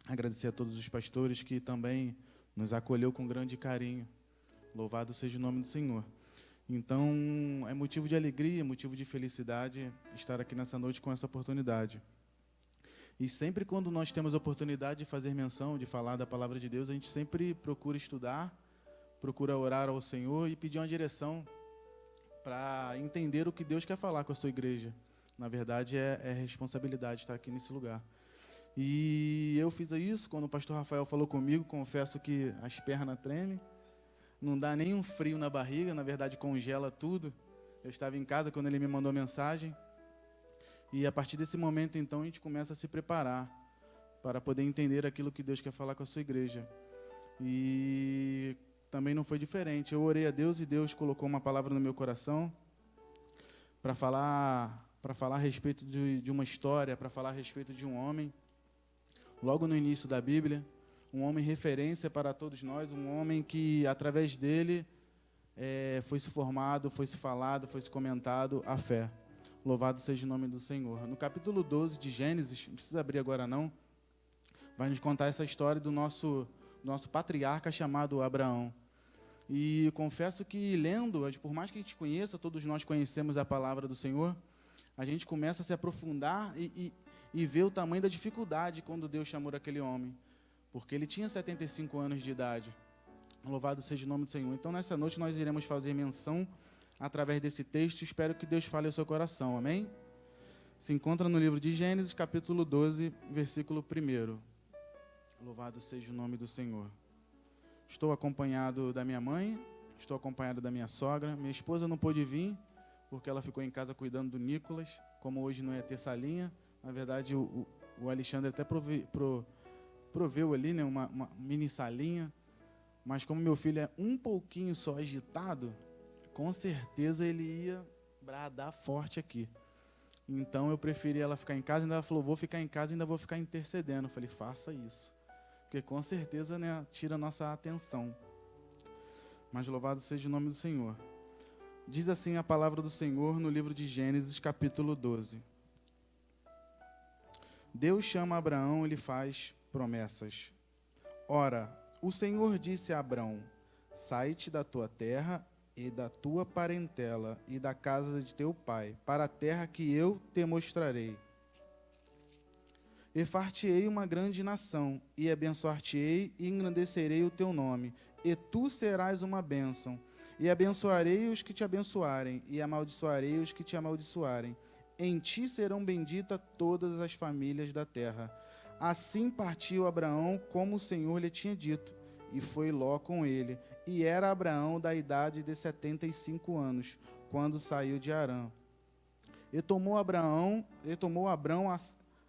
Agradecer a todos os pastores que também nos acolheu com grande carinho. Louvado seja o nome do Senhor. Então, é motivo de alegria, motivo de felicidade estar aqui nessa noite com essa oportunidade. E sempre quando nós temos a oportunidade de fazer menção, de falar da palavra de Deus, a gente sempre procura estudar, procura orar ao Senhor e pedir uma direção para entender o que Deus quer falar com a sua igreja. Na verdade, é responsabilidade estar aqui nesse lugar. E eu fiz isso quando o pastor Rafael falou comigo, confesso que as pernas tremem, não dá nem um frio na barriga, na verdade congela tudo. Eu estava em casa quando ele me mandou a mensagem. E a partir desse momento, então, a gente começa a se preparar para poder entender aquilo que Deus quer falar com a sua igreja. E também não foi diferente. Eu orei a Deus e Deus colocou uma palavra no meu coração para falar a respeito de uma história, para falar a respeito de um homem. Logo no início da Bíblia, um homem referência para todos nós, um homem que, através dele, foi se formado, foi se falado, foi se comentado a fé. Louvado seja o nome do Senhor. No capítulo 12 de Gênesis, não precisa abrir agora não, vai nos contar essa história do nosso patriarca chamado Abraão. E confesso que lendo, por mais que a gente conheça, todos nós conhecemos a palavra do Senhor, a gente começa a se aprofundar e ver o tamanho da dificuldade quando Deus chamou aquele homem. Porque ele tinha 75 anos de idade. Louvado seja o nome do Senhor. Então, nessa noite, nós iremos fazer menção através desse texto. Espero que Deus fale ao seu coração. Amém? Se encontra no livro de Gênesis, capítulo 12, versículo 1. Louvado seja o nome do Senhor. Estou acompanhado da minha mãe, estou acompanhado da minha sogra. Minha esposa não pôde vir, porque ela ficou em casa cuidando do Nicolas. Como hoje não ia ter salinha, na verdade o Alexandre até proveu ali, né, uma mini salinha. Mas como meu filho é um pouquinho só agitado, com certeza ele ia bradar forte aqui. Então eu preferi ela ficar em casa, ainda ela falou, vou ficar em casa e ainda vou ficar intercedendo. Eu falei, faça isso, porque com certeza, né, tira a nossa atenção. Mas louvado seja o nome do Senhor. Diz assim a palavra do Senhor no livro de Gênesis, capítulo 12. Deus chama Abraão e lhe faz promessas. Ora, o Senhor disse a Abraão, sai-te da tua terra e da tua parentela e da casa de teu pai, para a terra que eu te mostrarei. E far-te-ei uma grande nação, e abençoar-te-ei e engrandecerei o teu nome, e tu serás uma bênção. E abençoarei os que te abençoarem, e amaldiçoarei os que te amaldiçoarem. Em ti serão benditas todas as famílias da terra. Assim partiu Abraão, como o Senhor lhe tinha dito, e foi Ló com ele. E era Abraão da idade de 75 anos, quando saiu de Harã. E tomou Abraão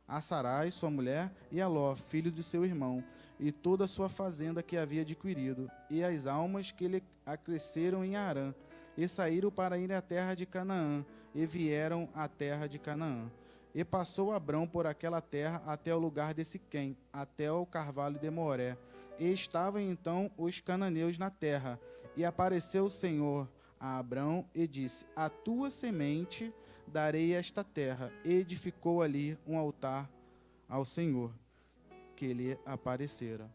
a Sarai, sua mulher, e a Ló, filho de seu irmão, e toda a sua fazenda que havia adquirido, e as almas que lhe acresceram em Harã, e saíram para ir à terra de Canaã, e vieram à terra de Canaã. E passou Abrão por aquela terra até o lugar de Siquém, até o carvalho de Moré. E estavam então os cananeus na terra. E apareceu o Senhor a Abrão e disse, a tua semente darei esta terra. E edificou ali um altar ao Senhor, que lhe aparecera.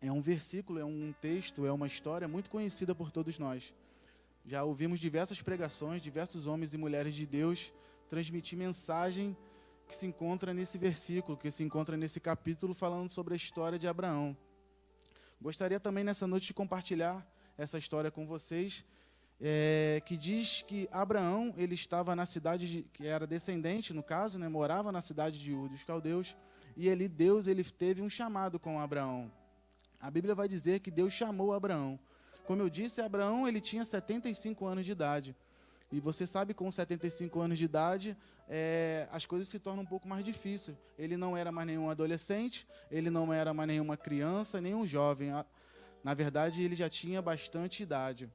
É um versículo, é um texto, é uma história muito conhecida por todos nós. Já ouvimos diversas pregações, diversos homens e mulheres de Deus transmitir mensagem que se encontra nesse versículo, que se encontra nesse capítulo, falando sobre a história de Abraão. Gostaria também nessa noite de compartilhar essa história com vocês, que diz que Abraão, ele estava na cidade, que era descendente, no caso, né, morava na cidade de Ur dos Caldeus, e ali Deus ele teve um chamado com Abraão. A Bíblia vai dizer que Deus chamou Abraão. Como eu disse, Abraão ele tinha 75 anos de idade. E você sabe, com 75 anos de idade, as coisas se tornam um pouco mais difíceis. Ele não era mais nenhum adolescente, ele não era mais nenhuma criança, nenhum jovem. Na verdade, ele já tinha bastante idade.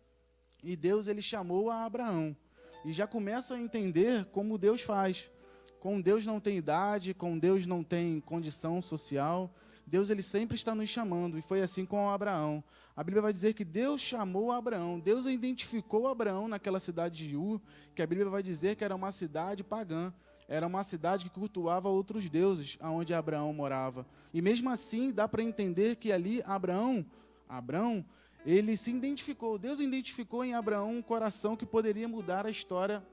E Deus ele chamou a Abraão. E já começa a entender como Deus faz. Com Deus não tem idade, com Deus não tem condição social. Deus ele sempre está nos chamando. E foi assim com Abraão. A Bíblia vai dizer que Deus chamou Abraão. Deus identificou Abraão naquela cidade de Ur, que a Bíblia vai dizer que era uma cidade pagã. Era uma cidade que cultuava outros deuses, aonde Abraão morava. E mesmo assim, dá para entender que ali Abraão, ele se identificou. Deus identificou em Abraão um coração que poderia mudar a história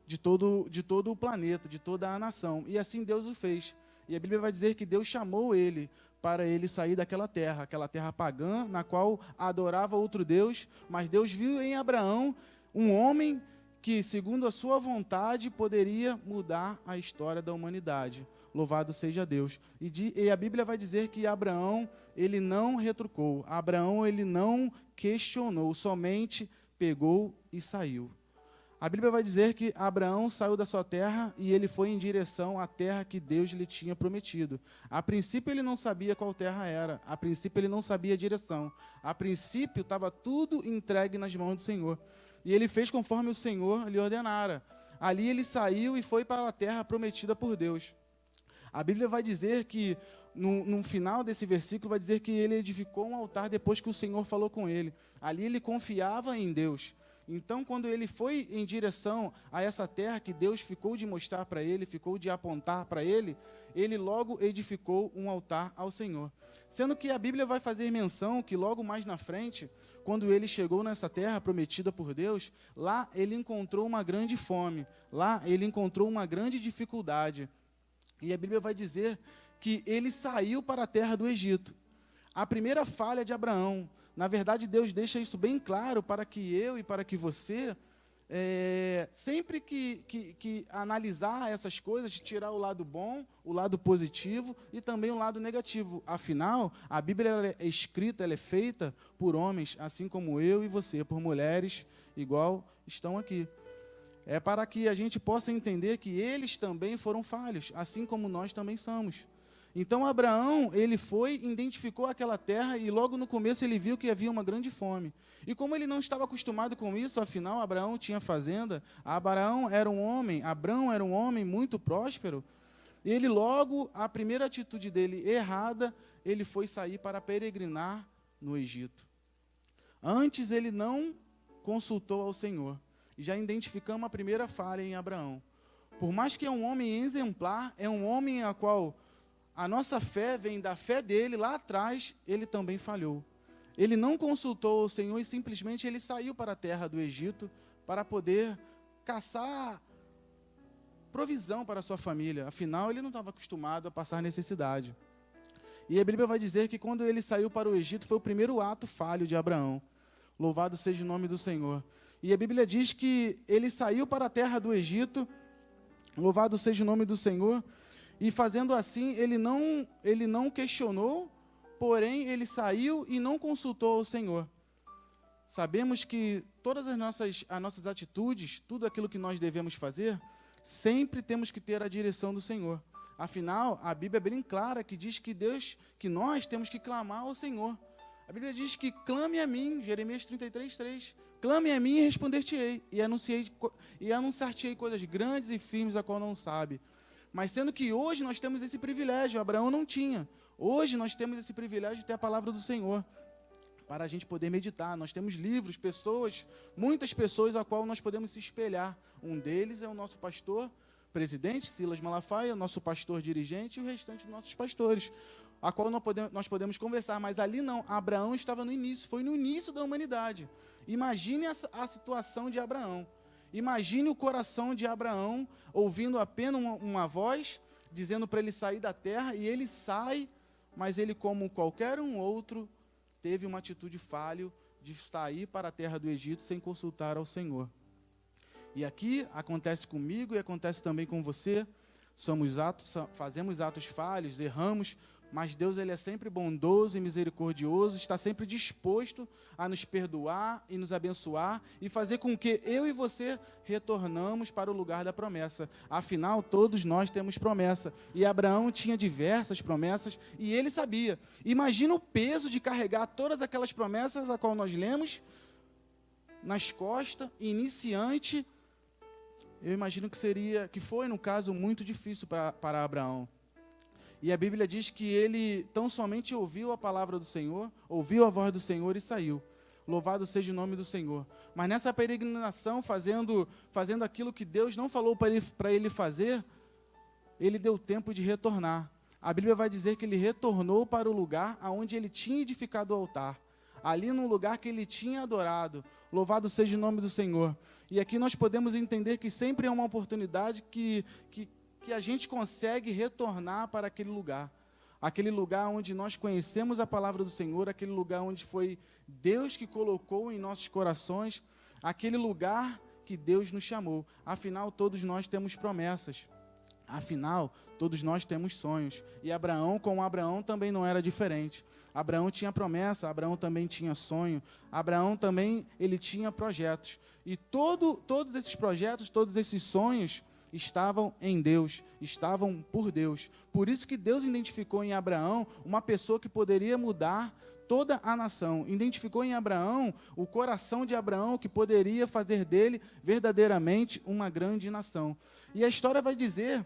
de todo o planeta, de toda a nação. E assim Deus o fez. E a Bíblia vai dizer que Deus chamou ele para ele sair daquela terra pagã, na qual adorava outro Deus, mas Deus viu em Abraão um homem que, segundo a sua vontade, poderia mudar a história da humanidade. Louvado seja Deus. E a Bíblia vai dizer que Abraão, ele não retrucou, Abraão, ele não questionou, somente pegou e saiu. A Bíblia vai dizer que Abraão saiu da sua terra e ele foi em direção à terra que Deus lhe tinha prometido. A princípio ele não sabia qual terra era, a princípio ele não sabia a direção. A princípio estava tudo entregue nas mãos do Senhor. E ele fez conforme o Senhor lhe ordenara. Ali ele saiu e foi para a terra prometida por Deus. A Bíblia vai dizer que, no final desse versículo, vai dizer que ele edificou um altar depois que o Senhor falou com ele. Ali ele confiava em Deus. Então, quando ele foi em direção a essa terra que Deus ficou de mostrar para ele, ficou de apontar para ele, ele logo edificou um altar ao Senhor. Sendo que a Bíblia vai fazer menção que logo mais na frente, quando ele chegou nessa terra prometida por Deus, lá ele encontrou uma grande fome, lá ele encontrou uma grande dificuldade. E a Bíblia vai dizer que ele saiu para a terra do Egito. A primeira falha de Abraão. Na verdade, Deus deixa isso bem claro para que eu e para que você sempre que analisar essas coisas, tirar o lado bom, o lado positivo e também o lado negativo. Afinal, a Bíblia ela é escrita, ela é feita por homens, assim como eu e você, por mulheres, igual estão aqui. É para que a gente possa entender que eles também foram falhos, assim como nós também somos. Então, Abraão, ele identificou aquela terra e logo no começo ele viu que havia uma grande fome. E como ele não estava acostumado com isso, afinal, Abraão tinha fazenda, Abraão era um homem muito próspero, e ele logo, a primeira atitude dele errada, ele foi sair para peregrinar no Egito. Antes ele não consultou ao Senhor. E já identificamos a primeira falha em Abraão. Por mais que é um homem exemplar, é um homem a qual a nossa fé vem da fé dele, lá atrás, ele também falhou. Ele não consultou o Senhor e simplesmente ele saiu para a terra do Egito para poder caçar provisão para a sua família. Afinal, ele não estava acostumado a passar necessidade. E a Bíblia vai dizer que quando ele saiu para o Egito, foi o primeiro ato falho de Abraão. Louvado seja o nome do Senhor. E a Bíblia diz que ele saiu para a terra do Egito, louvado seja o nome do Senhor, e fazendo assim, ele não questionou, porém ele saiu e não consultou ao Senhor. Sabemos que todas as nossas atitudes, tudo aquilo que nós devemos fazer, sempre temos que ter a direção do Senhor. Afinal, a Bíblia é bem clara que diz que nós temos que clamar ao Senhor. A Bíblia diz que clame a mim, Jeremias 33:3. Clame a mim e responder-te-ei, e anunciar-te-ei coisas grandes e firmes a qual não sabe. Mas sendo que hoje nós temos esse privilégio, Abraão não tinha. Hoje nós temos esse privilégio de ter a palavra do Senhor, para a gente poder meditar. Nós temos livros, muitas pessoas a qual nós podemos se espelhar. Um deles é o nosso pastor presidente, Silas Malafaia, o nosso pastor dirigente e o restante dos nossos pastores, a qual nós podemos conversar. Mas ali não, Abraão estava no início, foi no início da humanidade. Imagine a situação de Abraão. Imagine o coração de Abraão ouvindo apenas uma voz, dizendo para ele sair da terra, e ele sai, mas ele, como qualquer um outro, teve uma atitude falha de sair para a terra do Egito sem consultar ao Senhor. E aqui acontece comigo e acontece também com você. Fazemos atos falhos, erramos, mas Deus ele é sempre bondoso e misericordioso, está sempre disposto a nos perdoar e nos abençoar e fazer com que eu e você retornamos para o lugar da promessa. Afinal, todos nós temos promessa. E Abraão tinha diversas promessas e ele sabia. Imagina o peso de carregar todas aquelas promessas a qual nós lemos nas costas, iniciante. Eu imagino que foi, no caso, muito difícil para Abraão. E a Bíblia diz que ele tão somente ouviu a palavra do Senhor, ouviu a voz do Senhor e saiu. Louvado seja o nome do Senhor. Mas nessa peregrinação, fazendo aquilo que Deus não falou para ele fazer, ele deu tempo de retornar. A Bíblia vai dizer que ele retornou para o lugar onde ele tinha edificado o altar. Ali no lugar que ele tinha adorado. Louvado seja o nome do Senhor. E aqui nós podemos entender que sempre é uma oportunidade que a gente consegue retornar para aquele lugar onde nós conhecemos a palavra do Senhor, aquele lugar onde foi Deus que colocou em nossos corações, aquele lugar que Deus nos chamou. Afinal, todos nós temos promessas. Afinal, todos nós temos sonhos. E Abraão, com Abraão, também não era diferente. Abraão tinha promessa, Abraão também tinha sonho, Abraão também ele tinha projetos. E todos esses projetos, todos esses sonhos estavam em Deus, estavam por Deus. Por isso que Deus identificou em Abraão uma pessoa que poderia mudar toda a nação. Identificou em Abraão o coração de Abraão que poderia fazer dele verdadeiramente uma grande nação. E a história vai dizer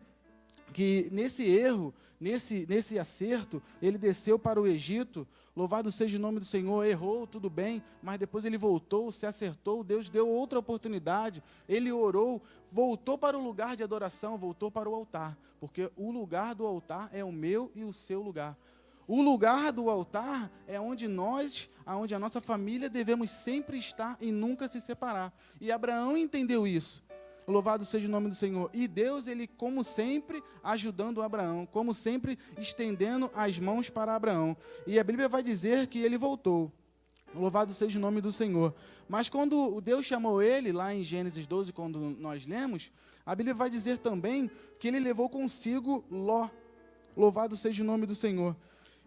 que nesse erro, nesse acerto, ele desceu para o Egito, louvado seja o nome do Senhor, errou, tudo bem, mas depois ele voltou, se acertou, Deus deu outra oportunidade, ele orou, voltou para o lugar de adoração, voltou para o altar, porque o lugar do altar é o meu e o seu lugar. O lugar do altar é onde a nossa família devemos sempre estar e nunca se separar. E Abraão entendeu isso. Louvado seja o nome do Senhor. E Deus, ele como sempre, ajudando Abraão, como sempre, estendendo as mãos para Abraão. E a Bíblia vai dizer que ele voltou. Louvado seja o nome do Senhor. Mas quando Deus chamou ele, lá em Gênesis 12, quando nós lemos, a Bíblia vai dizer também que ele levou consigo Ló. Louvado seja o nome do Senhor.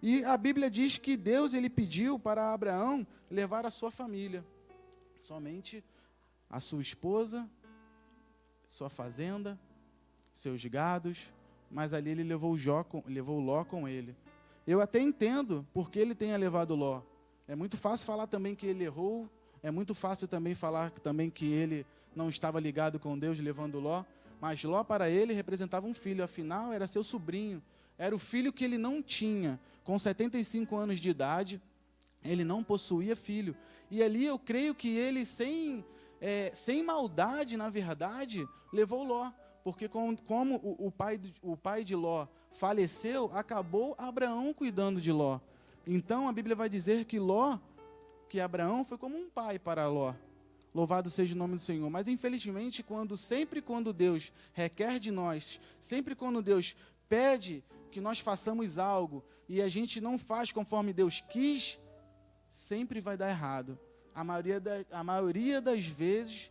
E a Bíblia diz que Deus ele pediu para Abraão levar a sua família. Somente a sua esposa, sua fazenda, seus gados, mas ali ele levou Ló com ele. Eu até entendo porque ele tenha levado Ló. É muito fácil falar também que ele errou, é muito fácil também falar também que ele não estava ligado com Deus levando Ló, mas Ló para ele representava um filho, afinal era seu sobrinho, era o filho que ele não tinha. Com 75 anos de idade, ele não possuía filho. E ali eu creio que ele, sem maldade, na verdade, levou Ló. Porque como o pai de Ló faleceu, acabou Abraão cuidando de Ló. Então a Bíblia vai dizer que Abraão foi como um pai para Ló. Louvado seja o nome do Senhor. Mas infelizmente, sempre quando Deus requer de nós, sempre quando Deus pede que nós façamos algo e a gente não faz conforme Deus quis, sempre vai dar errado. A maioria das vezes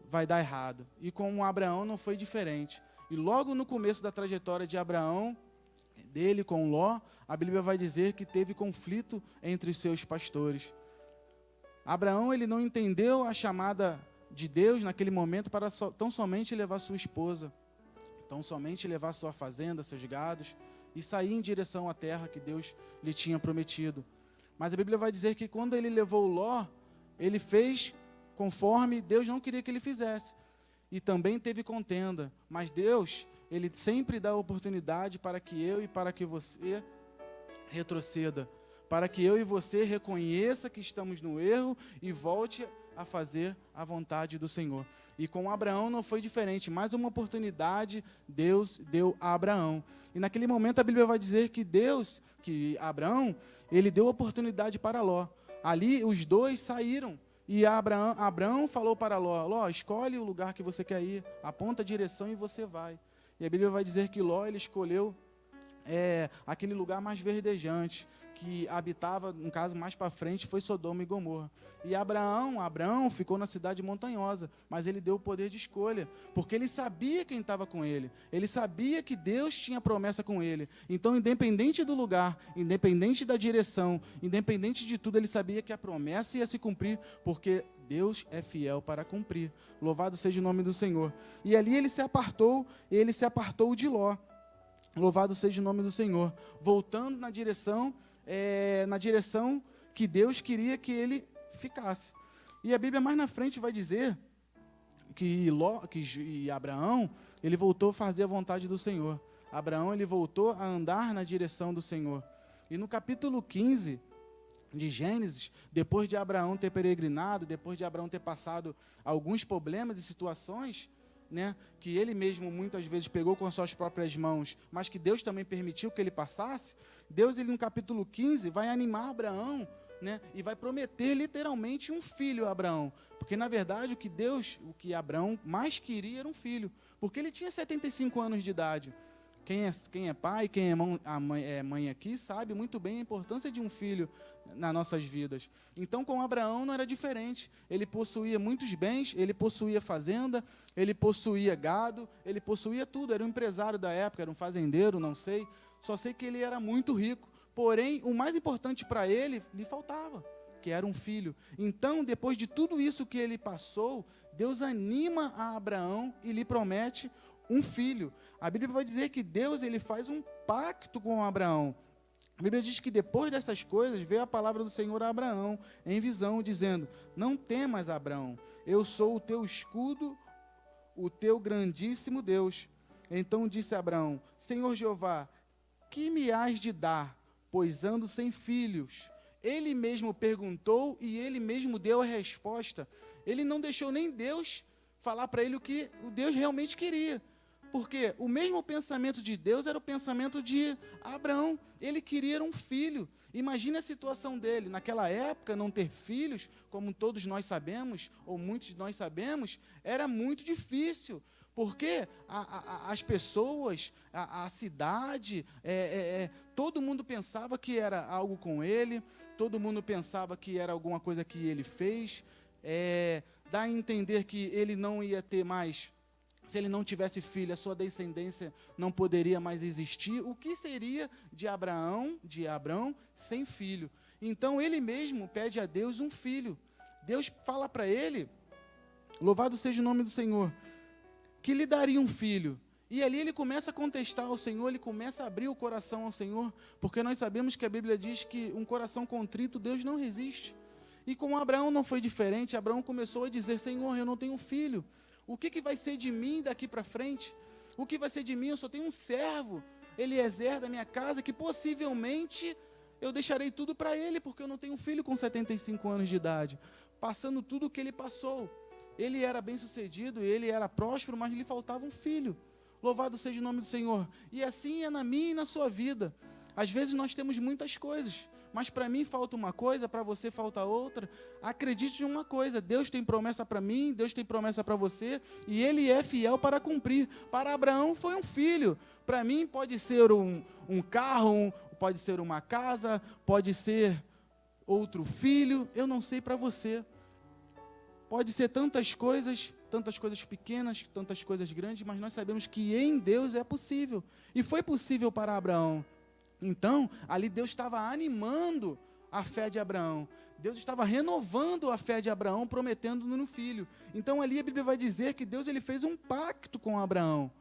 vai dar errado. E com Abraão não foi diferente. E logo no começo da trajetória de Abraão, dele com Ló, a Bíblia vai dizer que teve conflito entre os seus pastores. Abraão ele não entendeu a chamada de Deus naquele momento para tão somente levar sua esposa, tão somente levar sua fazenda, seus gados, e sair em direção à terra que Deus lhe tinha prometido. Mas a Bíblia vai dizer que quando ele levou Ló, ele fez conforme Deus não queria que ele fizesse. E também teve contenda. Mas Deus, ele sempre dá oportunidade para que eu e para que você retroceda. Para que eu e você reconheça que estamos no erro e volte a fazer a vontade do Senhor. E com Abraão não foi diferente. Mais uma oportunidade Deus deu a Abraão. E naquele momento a Bíblia vai dizer que Abraão, ele deu oportunidade para Ló. Ali os dois saíram. E Abraão falou para Ló: Ló, escolhe o lugar que você quer ir, aponta a direção e você vai. E a Bíblia vai dizer que Ló, ele escolheu aquele lugar mais verdejante, que habitava, no caso, mais para frente, foi Sodoma e Gomorra. E Abraão ficou na cidade montanhosa, mas ele deu o poder de escolha, porque ele sabia quem estava com ele, ele sabia que Deus tinha promessa com ele. Então, independente do lugar, independente da direção, independente de tudo, ele sabia que a promessa ia se cumprir, porque Deus é fiel para cumprir. Louvado seja o nome do Senhor. E ali ele se apartou de Ló. Louvado seja o nome do Senhor. Voltando na direção que Deus queria que ele ficasse. E a Bíblia mais na frente vai dizer que Abraão, ele voltou a fazer a vontade do Senhor. Abraão, ele voltou a andar na direção do Senhor. E no capítulo 15 de Gênesis, depois de Abraão ter peregrinado, depois de Abraão ter passado alguns problemas e situações, que ele mesmo muitas vezes pegou com as suas próprias mãos, mas que Deus também permitiu que ele passasse, Deus, ele no capítulo 15, vai animar Abraão, e vai prometer literalmente um filho a Abraão, porque na verdade o que Abraão mais queria era um filho, porque ele tinha 75 anos de idade. Quem é pai, quem é mãe aqui, sabe muito bem a importância de um filho nas nossas vidas. Então, com Abraão não era diferente. Ele possuía muitos bens, ele possuía fazenda, ele possuía gado, ele possuía tudo. Era um empresário da época, era um fazendeiro, não sei. Só sei que ele era muito rico. Porém, o mais importante para ele, lhe faltava, que era um filho. Então, depois de tudo isso que ele passou, Deus anima a Abraão e lhe promete um filho. A Bíblia vai dizer que Deus, ele faz um pacto com Abraão. A Bíblia diz que depois dessas coisas veio a palavra do Senhor a Abraão em visão, dizendo: não temas, Abraão, eu sou o teu escudo, o teu grandíssimo Deus. Então disse Abraão: Senhor Jeová, que me hás de dar, pois ando sem filhos? Ele mesmo perguntou e ele mesmo deu a resposta. Ele não deixou nem Deus falar para ele o que o Deus realmente queria. Porque o mesmo pensamento de Deus era o pensamento de Abraão. Ele queria um filho. Imagine a situação dele. Naquela época, não ter filhos, como todos nós sabemos, ou muitos de nós sabemos, era muito difícil. Porque as pessoas, a cidade, todo mundo pensava que era algo com ele, todo mundo pensava que era alguma coisa que ele fez. Dá a entender que ele não ia ter mais, se ele não tivesse filho, a sua descendência não poderia mais existir. O que seria de Abraão sem filho? Então ele mesmo pede a Deus um filho. Deus fala para ele, louvado seja o nome do Senhor, que lhe daria um filho. E ali ele começa a contestar ao Senhor, ele começa a abrir o coração ao Senhor, porque nós sabemos que a Bíblia diz que um coração contrito Deus não resiste. E com Abraão não foi diferente. Abraão começou a dizer: Senhor, eu não tenho filho. O que vai ser de mim daqui para frente? O que vai ser de mim? Eu só tenho um servo, Eliezer, da minha casa, que possivelmente eu deixarei tudo para ele, porque eu não tenho filho com 75 anos de idade. Passando tudo o que ele passou. Ele era bem sucedido, ele era próspero, mas lhe faltava um filho. Louvado seja o nome do Senhor. E assim é na minha e na sua vida. Às vezes nós temos muitas coisas, mas para mim falta uma coisa, para você falta outra. Acredite em uma coisa: Deus tem promessa para mim, Deus tem promessa para você, e Ele é fiel para cumprir. Para Abraão foi um filho, para mim pode ser um carro, pode ser uma casa, pode ser outro filho, eu não sei para você. Pode ser tantas coisas pequenas, tantas coisas grandes, mas nós sabemos que em Deus é possível. E foi possível para Abraão. Então, ali Deus estava animando a fé de Abraão. Deus estava renovando a fé de Abraão, prometendo-no no filho. Então, ali a Bíblia vai dizer que Deus ele fez um pacto com Abraão.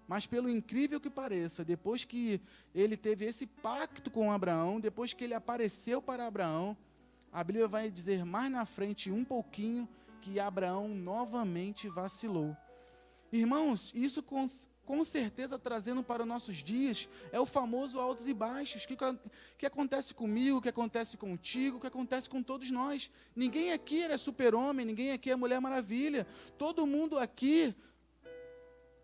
Mas, pelo incrível que pareça, depois que ele teve esse pacto com Abraão, depois que ele apareceu para Abraão, a Bíblia vai dizer mais na frente um pouquinho que Abraão novamente vacilou. Irmãos, isso com certeza trazendo para os nossos dias, é o famoso altos e baixos, que acontece comigo, que acontece contigo, que acontece com todos nós. Ninguém aqui é super-homem, ninguém aqui é Mulher Maravilha. Todo mundo aqui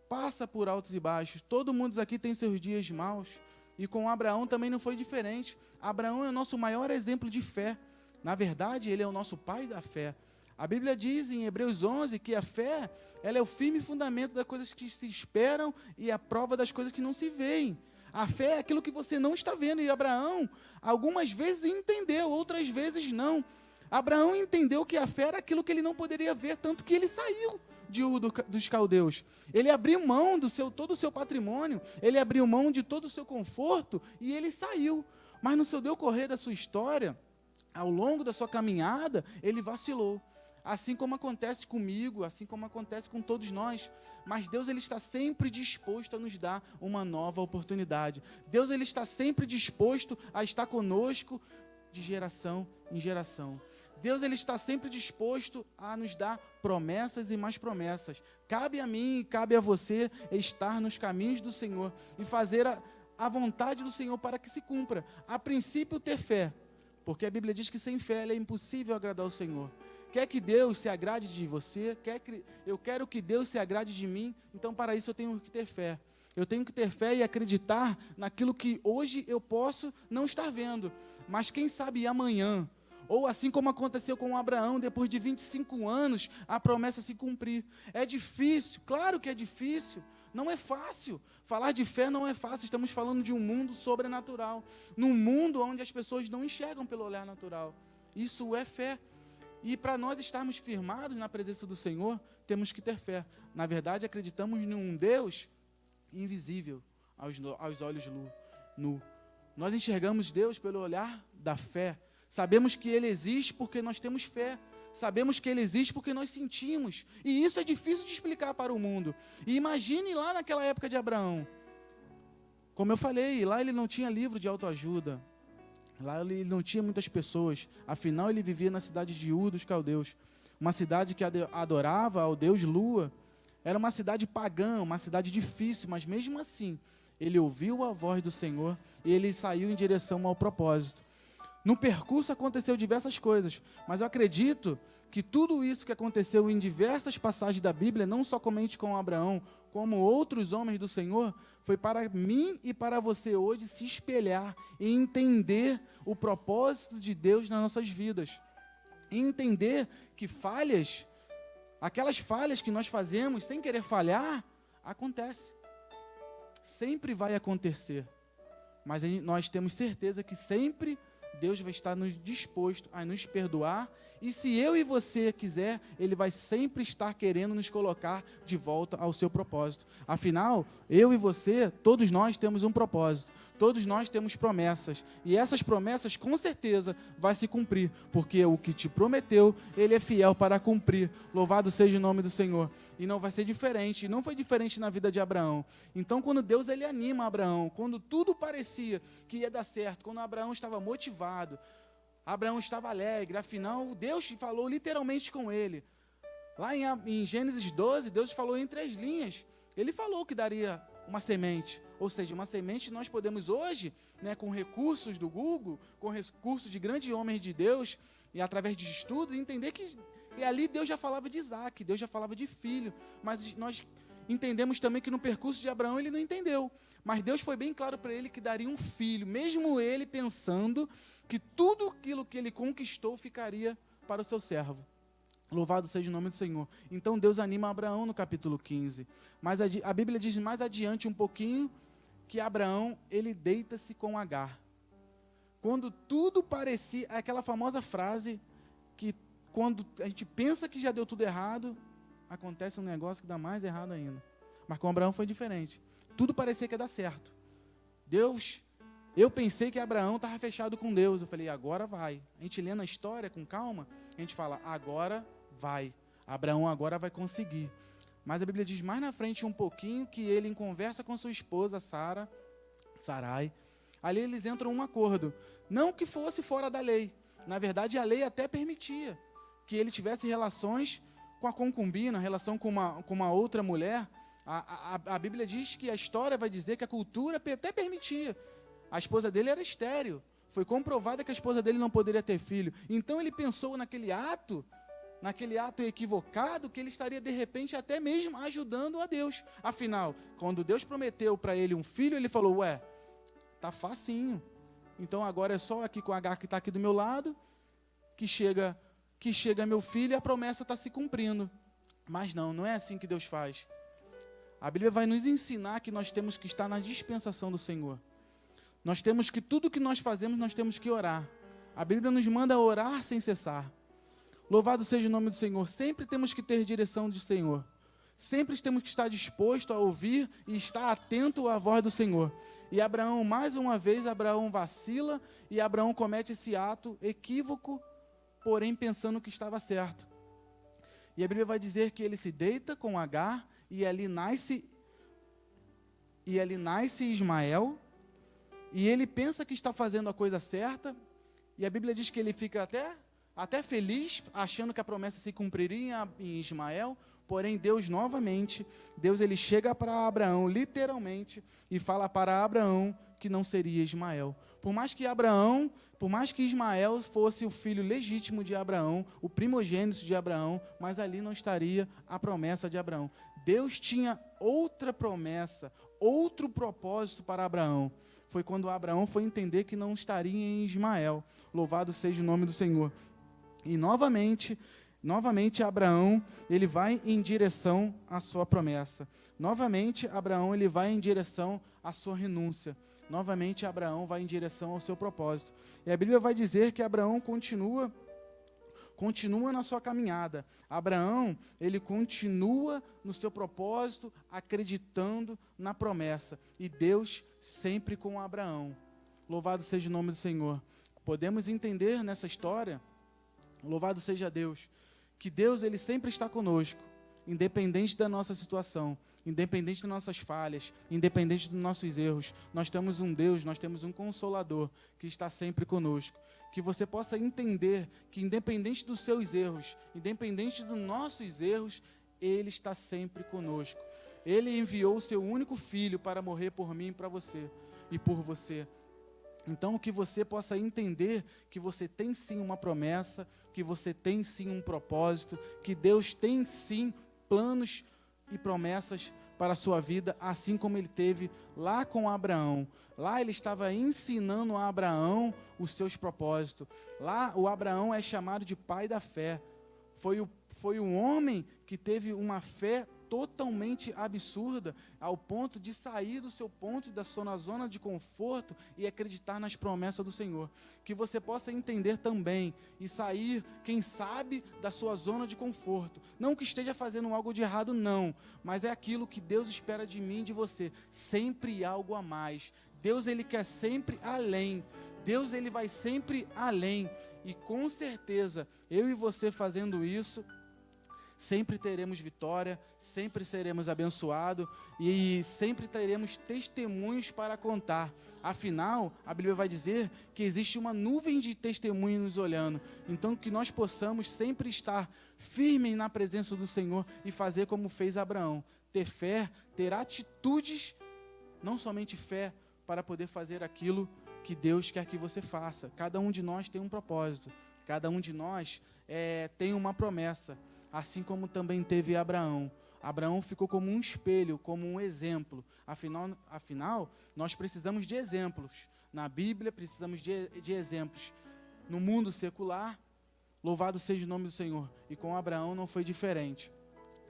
passa por altos e baixos, todo mundo aqui tem seus dias maus. E com Abraão também não foi diferente. Abraão é o nosso maior exemplo de fé. Na verdade, ele é o nosso pai da fé. A Bíblia diz em Hebreus 11 que a fé, ela é o firme fundamento das coisas que se esperam e a prova das coisas que não se veem. A fé é aquilo que você não está vendo. E Abraão, algumas vezes entendeu, outras vezes não. Abraão entendeu que a fé era aquilo que ele não poderia ver, tanto que ele saiu de Ur dos caldeus. Ele abriu mão todo o seu patrimônio, ele abriu mão de todo o seu conforto e ele saiu. Mas no seu decorrer da sua história, ao longo da sua caminhada, ele vacilou. Assim como acontece comigo, assim como acontece com todos nós. Mas Deus ele está sempre disposto a nos dar uma nova oportunidade. Deus ele está sempre disposto a estar conosco de geração em geração. Deus ele está sempre disposto a nos dar promessas e mais promessas. Cabe a mim e cabe a você estar nos caminhos do Senhor e fazer a vontade do Senhor para que se cumpra. A princípio, ter fé, porque a Bíblia diz que sem fé é impossível agradar o Senhor. Quer que Deus se agrade de você? Eu quero que Deus se agrade de mim, então para isso eu tenho que ter fé. Eu tenho que ter fé e acreditar naquilo que hoje eu posso não estar vendo, mas quem sabe amanhã, ou assim como aconteceu com Abraão, depois de 25 anos, a promessa se cumprir. É difícil, claro que é difícil, não é fácil. Falar de fé não é fácil, estamos falando de um mundo sobrenatural, num mundo onde as pessoas não enxergam pelo olhar natural. Isso é fé. E para nós estarmos firmados na presença do Senhor, temos que ter fé. Na verdade, acreditamos num Deus invisível aos olhos nu. Nós enxergamos Deus pelo olhar da fé. Sabemos que Ele existe porque nós temos fé. Sabemos que Ele existe porque nós sentimos. E isso é difícil de explicar para o mundo. E imagine lá naquela época de Abraão. Como eu falei, lá ele não tinha livro de autoajuda. Lá ele não tinha muitas pessoas. Afinal, ele vivia na cidade de Ur dos caldeus. Uma cidade que adorava ao deus Lua. Era uma cidade pagã, uma cidade difícil, mas mesmo assim, ele ouviu a voz do Senhor e ele saiu em direção ao propósito. No percurso aconteceu diversas coisas, mas eu acredito que tudo isso que aconteceu em diversas passagens da Bíblia, não somente com Abraão, como outros homens do Senhor, foi para mim e para você hoje se espelhar e entender o propósito de Deus nas nossas vidas. E entender que falhas, aquelas falhas que nós fazemos sem querer falhar, acontece. Sempre vai acontecer. Mas nós temos certeza que sempre Deus vai estar nos disposto a nos perdoar. E se eu e você quiser, Ele vai sempre estar querendo nos colocar de volta ao seu propósito. Afinal, eu e você, todos nós temos um propósito. Todos nós temos promessas. E essas promessas, com certeza, vai se cumprir. Porque o que te prometeu, Ele é fiel para cumprir. Louvado seja o nome do Senhor. E não vai ser diferente. E não foi diferente na vida de Abraão. Então, quando Deus ele anima Abraão, quando tudo parecia que ia dar certo, quando Abraão estava motivado, Abraão estava alegre, afinal, Deus falou literalmente com ele. Lá em Gênesis 12, Deus falou em 3 linhas. Ele falou que daria uma semente. Ou seja, uma semente nós podemos hoje, né, com recursos do Google, com recursos de grandes homens de Deus, e através de estudos, entender que e ali Deus já falava de Isaac, Deus já falava de filho. Mas nós entendemos também que no percurso de Abraão ele não entendeu. Mas Deus foi bem claro para ele que daria um filho, mesmo ele pensando que tudo aquilo que ele conquistou ficaria para o seu servo. Louvado seja o nome do Senhor. Então Deus anima Abraão no capítulo 15. Mas a Bíblia diz mais adiante um pouquinho que Abraão, ele deita-se com Agar. Quando tudo parecia, aquela famosa frase que quando a gente pensa que já deu tudo errado, acontece um negócio que dá mais errado ainda. Mas com Abraão foi diferente. Tudo parecia que ia dar certo. Eu pensei que Abraão estava fechado com Deus. Eu falei, agora vai. A gente lendo a história com calma, a gente fala, agora vai. Abraão agora vai conseguir. Mas a Bíblia diz mais na frente um pouquinho que ele, em conversa com sua esposa, Sarai, ali eles entram em um acordo. Não que fosse fora da lei. Na verdade, a lei até permitia que ele tivesse relações com a concubina, relação com uma outra mulher. A Bíblia diz que a história vai dizer que a cultura até permitia. A esposa dele era estéril. Foi comprovada que a esposa dele não poderia ter filho. Então ele pensou naquele ato equivocado, que ele estaria de repente até mesmo ajudando a Deus. Afinal, quando Deus prometeu para ele um filho, ele falou, tá facinho. Então agora é só aqui com a Agar que está aqui do meu lado, que chega meu filho e a promessa está se cumprindo. Mas não é assim que Deus faz. A Bíblia vai nos ensinar que nós temos que estar na dispensação do Senhor. Nós temos que, tudo que nós fazemos, nós temos que orar. A Bíblia nos manda orar sem cessar. Louvado seja o nome do Senhor. Sempre temos que ter direção do Senhor. Sempre temos que estar disposto a ouvir e estar atento à voz do Senhor. E Abraão, mais uma vez, Abraão vacila e Abraão comete esse ato equívoco, porém pensando que estava certo. E a Bíblia vai dizer que ele se deita com Agar e ali nasce Ismael. E ele pensa que está fazendo a coisa certa. E a Bíblia diz que ele fica até feliz, achando que a promessa se cumpriria em Ismael. Porém, Deus ele chega para Abraão, literalmente, e fala para Abraão que não seria Ismael. Por mais que Ismael fosse o filho legítimo de Abraão, o primogênito de Abraão, mas ali não estaria a promessa de Abraão. Deus tinha outra promessa, outro propósito para Abraão. Foi quando Abraão foi entender que não estaria em Ismael. Louvado seja o nome do Senhor. E novamente Abraão, ele vai em direção à sua promessa. Novamente, Abraão, ele vai em direção à sua renúncia. Novamente, Abraão vai em direção ao seu propósito. E a Bíblia vai dizer que Abraão continua na sua caminhada. Abraão, ele continua no seu propósito, acreditando na promessa. E Deus sempre com Abraão. Louvado seja o nome do Senhor. Podemos entender nessa história, louvado seja Deus, que Deus ele sempre está conosco, independente da nossa situação, independente das nossas falhas, independente dos nossos erros. Nós temos um Deus, nós temos um Consolador que está sempre conosco. Que você possa entender que independente dos seus erros, independente dos nossos erros, Ele está sempre conosco. Ele enviou o seu único filho para morrer por mim e para você, e por você. Então, que você possa entender que você tem sim uma promessa, que você tem sim um propósito, que Deus tem sim planos e promessas para a sua vida, assim como ele teve lá com Abraão. Lá ele estava ensinando a Abraão os seus propósitos. Lá o Abraão é chamado de pai da fé. Foi o homem que teve uma fé totalmente absurda, ao ponto de sair do seu ponto, da sua zona de conforto e acreditar nas promessas do Senhor. Que você possa entender também e sair, quem sabe, da sua zona de conforto. Não que esteja fazendo algo de errado, não, mas é aquilo que Deus espera de mim e de você. Sempre algo a mais. Deus, ele quer sempre além. Deus, ele vai sempre além. E com certeza, eu e você fazendo isso, sempre teremos vitória, sempre seremos abençoados e sempre teremos testemunhos para contar. Afinal, a Bíblia vai dizer que existe uma nuvem de testemunhos nos olhando. Então, que nós possamos sempre estar firmes na presença do Senhor e fazer como fez Abraão. Ter fé, ter atitudes, não somente fé, para poder fazer aquilo que Deus quer que você faça. Cada um de nós tem um propósito. Cada um de nós tem uma promessa. Assim como também teve Abraão. Abraão ficou como um espelho, como um exemplo. Afinal, nós precisamos de exemplos. Na Bíblia, precisamos de exemplos. No mundo secular, louvado seja o nome do Senhor. E com Abraão não foi diferente.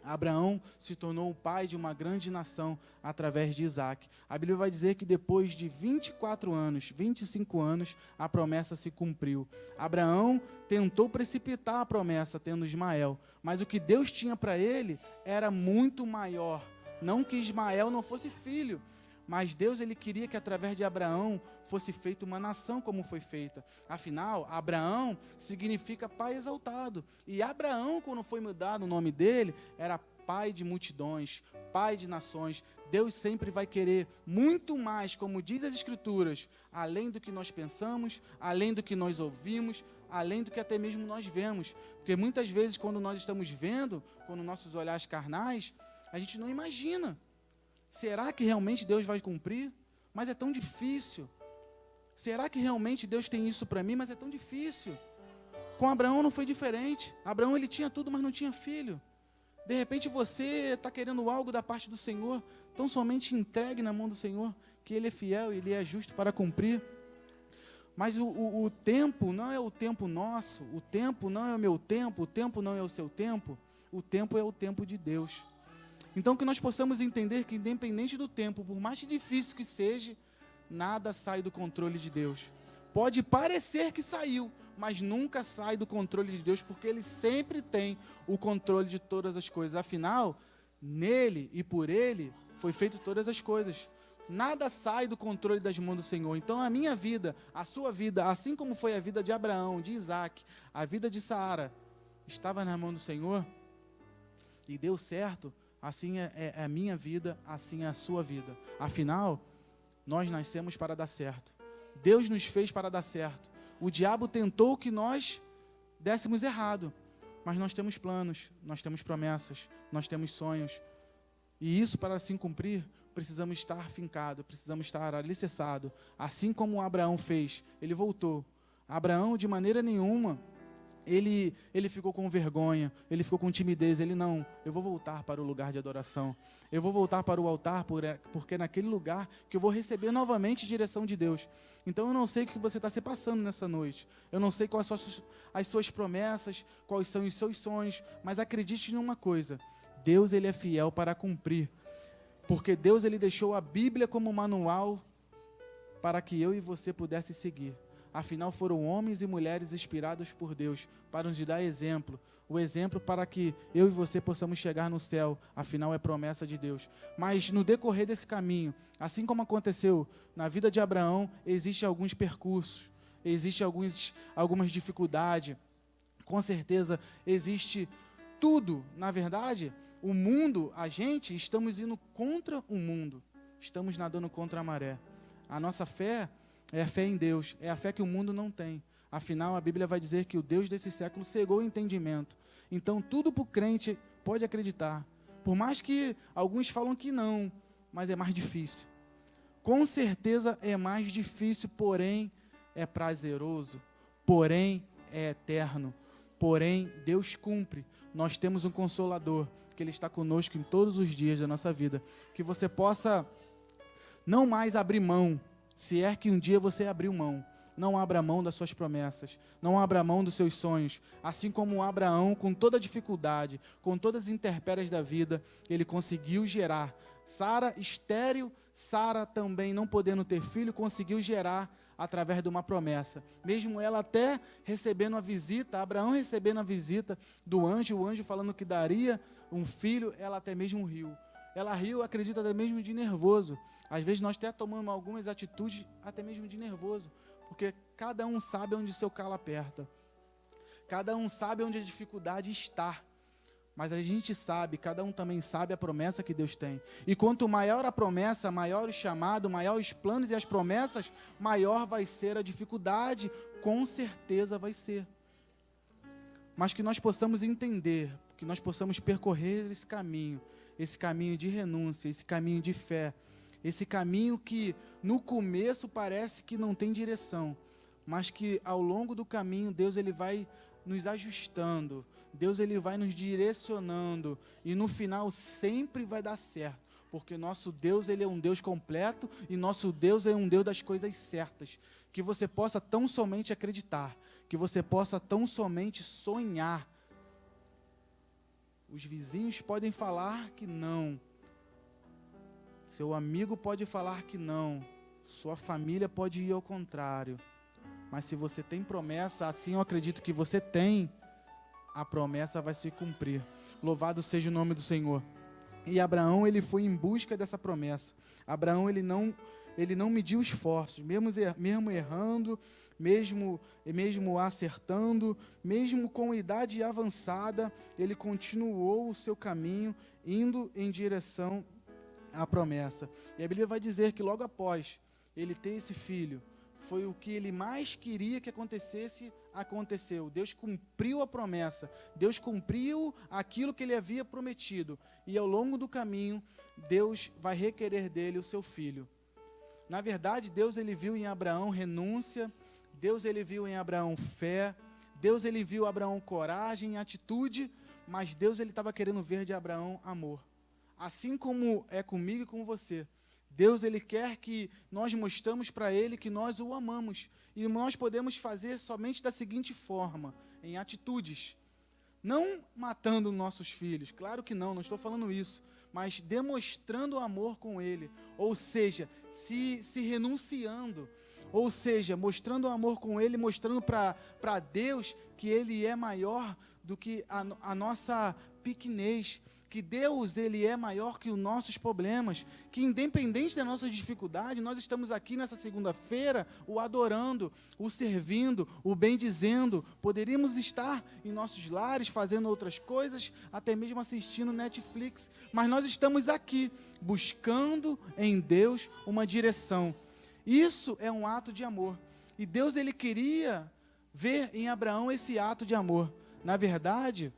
Abraão se tornou o pai de uma grande nação através de Isaac. A Bíblia vai dizer que depois de 24 anos, 25 anos, a promessa se cumpriu. Abraão tentou precipitar a promessa, tendo Ismael, mas o que Deus tinha para ele era muito maior. Não que Ismael não fosse filho, mas Deus, ele queria que através de Abraão fosse feita uma nação como foi feita. Afinal, Abraão significa pai exaltado. E Abraão, quando foi mudado o nome dele, era pai de multidões, pai de nações. Deus sempre vai querer muito mais, como diz as Escrituras, além do que nós pensamos, além do que nós ouvimos, além do que até mesmo nós vemos. Porque muitas vezes, quando nós estamos vendo, com nossos olhares carnais, a gente não imagina. Será que realmente Deus vai cumprir? Mas é tão difícil. Será que realmente Deus tem isso para mim? Mas é tão difícil. Com Abraão não foi diferente. Abraão, ele tinha tudo, mas não tinha filho. De repente você está querendo algo da parte do Senhor, tão somente entregue na mão do Senhor, que Ele é fiel e Ele é justo para cumprir. Mas o tempo não é o tempo nosso, o tempo não é o meu tempo, o tempo não é o seu tempo, o tempo é o tempo de Deus. Então, que nós possamos entender que, independente do tempo, por mais difícil que seja, nada sai do controle de Deus. Pode parecer que saiu, mas nunca sai do controle de Deus, porque Ele sempre tem o controle de todas as coisas. Afinal, nele e por Ele foi feito todas as coisas. Nada sai do controle das mãos do Senhor. Então, a minha vida, a sua vida, assim como foi a vida de Abraão, de Isaac, a vida de Sara, estava na mão do Senhor e deu certo. Assim é a minha vida, assim é a sua vida. Afinal, nós nascemos para dar certo. Deus nos fez para dar certo. O diabo tentou que nós dessemos errado. Mas nós temos planos, nós temos promessas, nós temos sonhos. E isso, para assim cumprir, precisamos estar fincados, precisamos estar alicerçados. Assim como Abraão fez, ele voltou. Abraão, de maneira nenhuma, ele ficou com vergonha, ele ficou com timidez. Ele não, eu vou voltar para o lugar de adoração. Eu vou voltar para o altar, porque é naquele lugar que eu vou receber novamente a direção de Deus. Então eu não sei o que você está se passando nessa noite. Eu não sei quais são as suas promessas, quais são os seus sonhos, mas acredite numa coisa: Deus, ele é fiel para cumprir. Porque Deus, ele deixou a Bíblia como manual para que eu e você pudesse seguir. Afinal, foram homens e mulheres inspirados por Deus para nos dar exemplo. O exemplo para que eu e você possamos chegar no céu. Afinal, é promessa de Deus. Mas no decorrer desse caminho, assim como aconteceu na vida de Abraão, existem alguns percursos, existem algumas dificuldades. Com certeza, existe tudo. Na verdade, o mundo, a gente, estamos indo contra o mundo. Estamos nadando contra a maré. A nossa fé é a fé em Deus, é a fé que o mundo não tem. Afinal, a Bíblia vai dizer que o Deus desse século cegou o entendimento. Então, tudo para o crente pode acreditar. Por mais que alguns falam que não, mas é mais difícil. Com certeza é mais difícil, porém é prazeroso, porém é eterno, porém Deus cumpre. Nós temos um Consolador, que Ele está conosco em todos os dias da nossa vida. Que você possa não mais abrir mão, se é que um dia você abriu mão. Não abra mão das suas promessas, não abra mão dos seus sonhos. Assim como Abraão, com toda a dificuldade, com todas as intempéries da vida, ele conseguiu gerar. Sara, estéril, Sara também não podendo ter filho, conseguiu gerar através de uma promessa. Mesmo ela até recebendo a visita, Abraão recebendo a visita do anjo, o anjo falando que daria um filho, ela até mesmo riu. Ela riu, acredita, até mesmo de nervoso. Às vezes nós até tomamos algumas atitudes até mesmo de nervoso. Porque cada um sabe onde seu calo aperta. Cada um sabe onde a dificuldade está. Mas a gente sabe, cada um também sabe a promessa que Deus tem. E quanto maior a promessa, maior o chamado, maior os planos e as promessas, maior vai ser a dificuldade. Com certeza vai ser. Mas que nós possamos entender, que nós possamos percorrer esse caminho de renúncia, esse caminho de fé. Esse caminho que no começo parece que não tem direção, mas que ao longo do caminho Deus ele vai nos ajustando, Deus ele vai nos direcionando e no final sempre vai dar certo, porque nosso Deus ele é um Deus completo e nosso Deus é um Deus das coisas certas. Que você possa tão somente acreditar, que você possa tão somente sonhar. Os vizinhos podem falar que não. Seu amigo pode falar que não, sua família pode ir ao contrário, mas se você tem promessa, assim eu acredito que você tem, a promessa vai se cumprir. Louvado seja o nome do Senhor. E Abraão, ele foi em busca dessa promessa. Abraão, ele não mediu esforços, mesmo errando, mesmo acertando, mesmo com idade avançada, ele continuou o seu caminho, indo em direção a promessa. E a Bíblia vai dizer que logo após ele ter esse filho, foi o que ele mais queria que acontecesse, aconteceu. Deus cumpriu a promessa, Deus cumpriu aquilo que ele havia prometido. E ao longo do caminho, Deus vai requerer dele o seu filho. Na verdade, Deus ele viu em Abraão renúncia, Deus ele viu em Abraão fé, Deus ele viu em Abraão coragem, atitude, mas Deus ele estava querendo ver de Abraão amor. Assim como é comigo e com você, Deus ele quer que nós mostramos para Ele que nós o amamos. E nós podemos fazer somente da seguinte forma, em atitudes. Não matando nossos filhos, claro que não estou falando isso. Mas demonstrando amor com Ele. Ou seja, se renunciando. Ou seja, mostrando amor com Ele, mostrando para Deus que Ele é maior do que a nossa pequenez. Que Deus ele é maior que os nossos problemas, que independente da nossa dificuldade, nós estamos aqui nessa segunda-feira, o adorando, o servindo, o bendizendo. Poderíamos estar em nossos lares fazendo outras coisas, até mesmo assistindo Netflix, mas nós estamos aqui, buscando em Deus uma direção. Isso é um ato de amor, e Deus ele queria ver em Abraão esse ato de amor. Na verdade,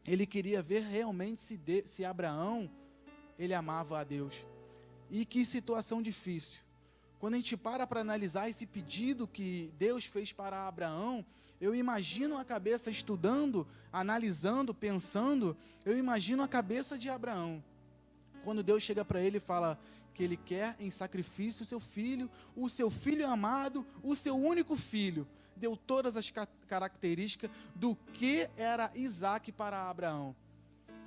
ele queria ver realmente se Abraão, ele amava a Deus. E que situação difícil. Quando a gente para analisar esse pedido que Deus fez para Abraão, eu imagino a cabeça estudando, analisando, pensando, eu imagino a cabeça de Abraão. Quando Deus chega para ele e fala que ele quer em sacrifício o seu filho amado, o seu único filho. Deu todas as características do que era Isaac para Abraão.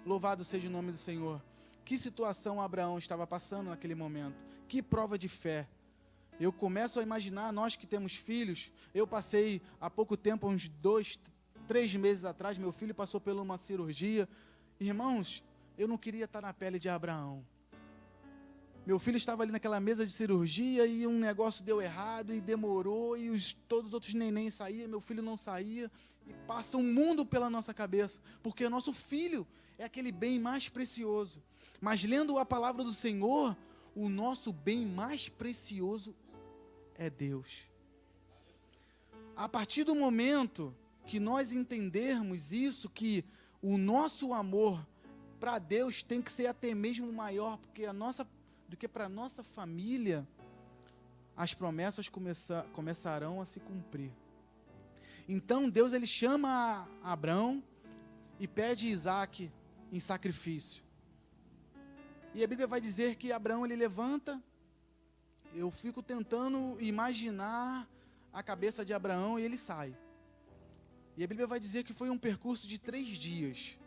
Louvado seja o nome do Senhor. Que situação Abraão estava passando naquele momento? Que prova de fé. Eu começo a imaginar, nós que temos filhos, eu passei há pouco tempo, uns 2, 3 meses atrás, meu filho passou por uma cirurgia. Irmãos, eu não queria estar na pele de Abraão. Meu filho estava ali naquela mesa de cirurgia e um negócio deu errado e demorou e todos os outros nenéns saíam, meu filho não saía. E passa um mundo pela nossa cabeça, porque o nosso filho é aquele bem mais precioso. Mas lendo a palavra do Senhor, o nosso bem mais precioso é Deus. A partir do momento que nós entendermos isso, que o nosso amor para Deus tem que ser até mesmo maior, do que para a nossa família, as promessas começarão a se cumprir. Então Deus ele chama Abrão e pede Isaac em sacrifício. E a Bíblia vai dizer que Abrão ele levanta. Eu fico tentando imaginar a cabeça de Abraão e ele sai. E a Bíblia vai dizer que foi um percurso de 3 dias.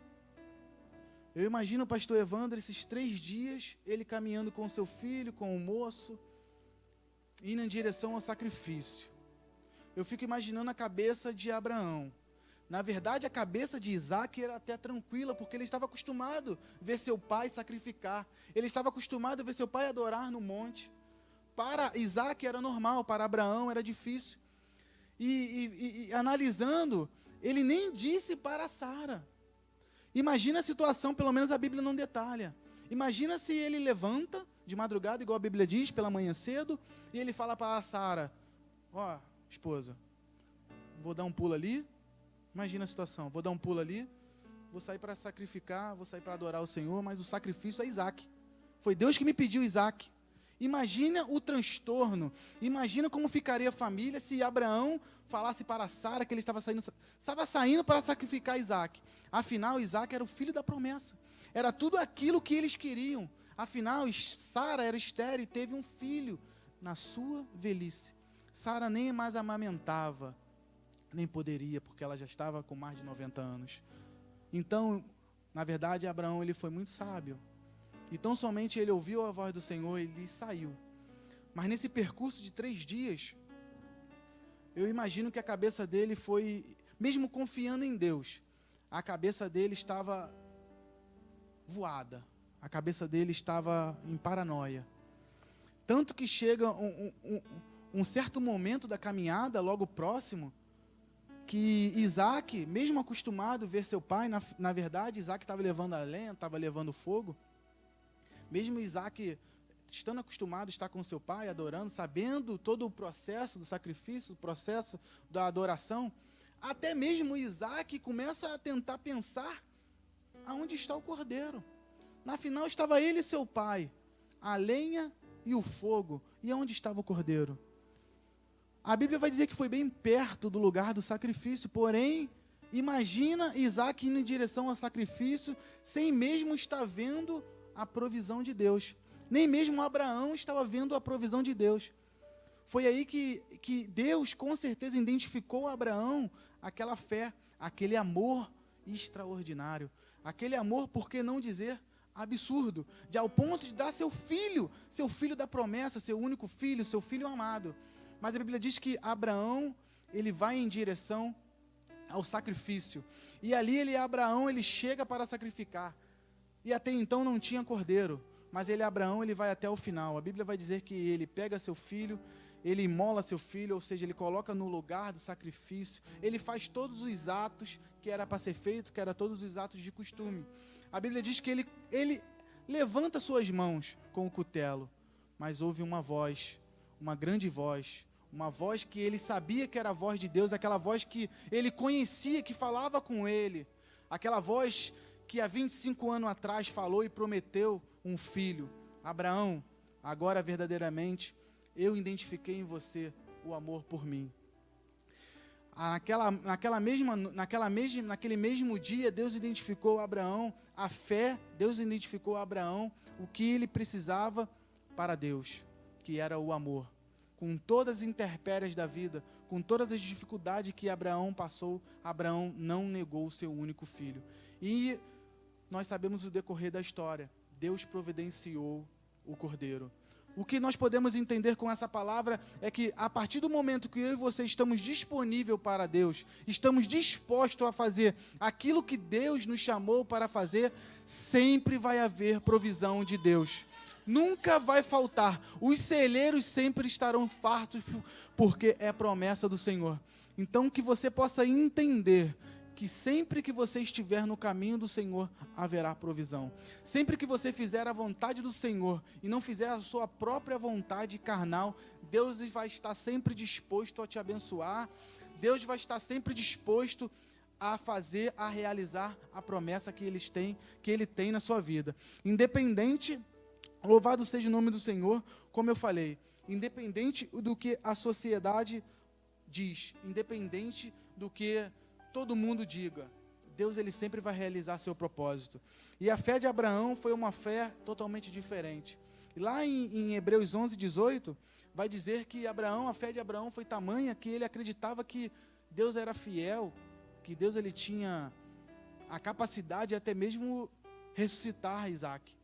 Eu imagino o pastor Evandro, esses 3 dias, ele caminhando com seu filho, com o moço, indo em direção ao sacrifício. Eu fico imaginando a cabeça de Abraão. Na verdade, a cabeça de Isaac era até tranquila, porque ele estava acostumado a ver seu pai sacrificar. Ele estava acostumado a ver seu pai adorar no monte. Para Isaac era normal, para Abraão era difícil. E analisando, ele nem disse para Sara. Imagina a situação, pelo menos a Bíblia não detalha. Imagina se ele levanta de madrugada, igual a Bíblia diz, pela manhã cedo, e ele fala para Sara: ó, esposa, vou dar um pulo ali. Imagina a situação, vou dar um pulo ali, vou sair para sacrificar, vou sair para adorar o Senhor, mas o sacrifício é Isaac. Foi Deus que me pediu Isaac. Imagina o transtorno, imagina como ficaria a família se Abraão falasse para Sara que ele estava saindo para sacrificar Isaac. Afinal, Isaac era o filho da promessa, era tudo aquilo que eles queriam. Afinal, Sara era estéril e teve um filho na sua velhice. Sara nem mais amamentava, nem poderia, porque ela já estava com mais de 90 anos. Então, na verdade, Abraão ele foi muito sábio. Então somente ele ouviu a voz do Senhor e ele saiu. Mas nesse percurso de 3 dias, eu imagino que a cabeça dele foi, mesmo confiando em Deus, a cabeça dele estava voada. A cabeça dele estava em paranoia. Tanto que chega um certo momento da caminhada, logo próximo, que Isaac, mesmo acostumado a ver seu pai, na verdade, Isaac estava levando a lenha, estava levando fogo. Mesmo Isaac, estando acostumado a estar com seu pai, adorando, sabendo todo o processo do sacrifício, o processo da adoração, até mesmo Isaac começa a tentar pensar aonde está o cordeiro. Na final estava ele e seu pai, a lenha e o fogo. E aonde estava o cordeiro? A Bíblia vai dizer que foi bem perto do lugar do sacrifício, porém, imagina Isaac indo em direção ao sacrifício, sem mesmo estar vendo a provisão de Deus. Nem mesmo Abraão estava vendo a provisão de Deus. Foi aí que Deus com certeza identificou a Abraão aquela fé, aquele amor extraordinário. Aquele amor, por que não dizer absurdo, de ao ponto de dar seu filho da promessa, seu único filho, seu filho amado. Mas a Bíblia diz que Abraão, ele vai em direção ao sacrifício. E ali Abraão, ele chega para sacrificar. E até então não tinha cordeiro, mas Abraão, ele vai até o final. A Bíblia vai dizer que ele pega seu filho, ele imola seu filho, ou seja, ele coloca no lugar do sacrifício, ele faz todos os atos que era para ser feito, que era todos os atos de costume. A Bíblia diz que ele levanta suas mãos com o cutelo, mas houve uma voz, uma grande voz, uma voz que ele sabia que era a voz de Deus, aquela voz que ele conhecia, que falava com ele, aquela voz que há 25 anos atrás falou e prometeu um filho. Abraão, agora verdadeiramente eu identifiquei em você o amor por mim. Naquele mesmo dia, Deus identificou a Abraão a fé, Deus identificou a Abraão o que ele precisava para Deus, que era o amor. Com todas as intempéries da vida, com todas as dificuldades que Abraão passou, Abraão não negou o seu único filho. E nós sabemos o decorrer da história. Deus providenciou o cordeiro. O que nós podemos entender com essa palavra é que a partir do momento que eu e você estamos disponíveis para Deus, estamos dispostos a fazer aquilo que Deus nos chamou para fazer, sempre vai haver provisão de Deus. Nunca vai faltar. Os celeiros sempre estarão fartos, porque é promessa do Senhor. Então que você possa entender que sempre que você estiver no caminho do Senhor, haverá provisão. Sempre que você fizer a vontade do Senhor e não fizer a sua própria vontade carnal, Deus vai estar sempre disposto a te abençoar. Deus vai estar sempre disposto a realizar a promessa que Ele tem na sua vida. Independente, louvado seja o nome do Senhor, como eu falei, independente do que a sociedade diz, independente do que todo mundo diga, Deus ele sempre vai realizar seu propósito. E a fé de Abraão foi uma fé totalmente diferente. E lá em Hebreus 11:18, vai dizer que a fé de Abraão foi tamanha que ele acreditava que Deus era fiel, que Deus ele tinha a capacidade de até mesmo ressuscitar Isaac.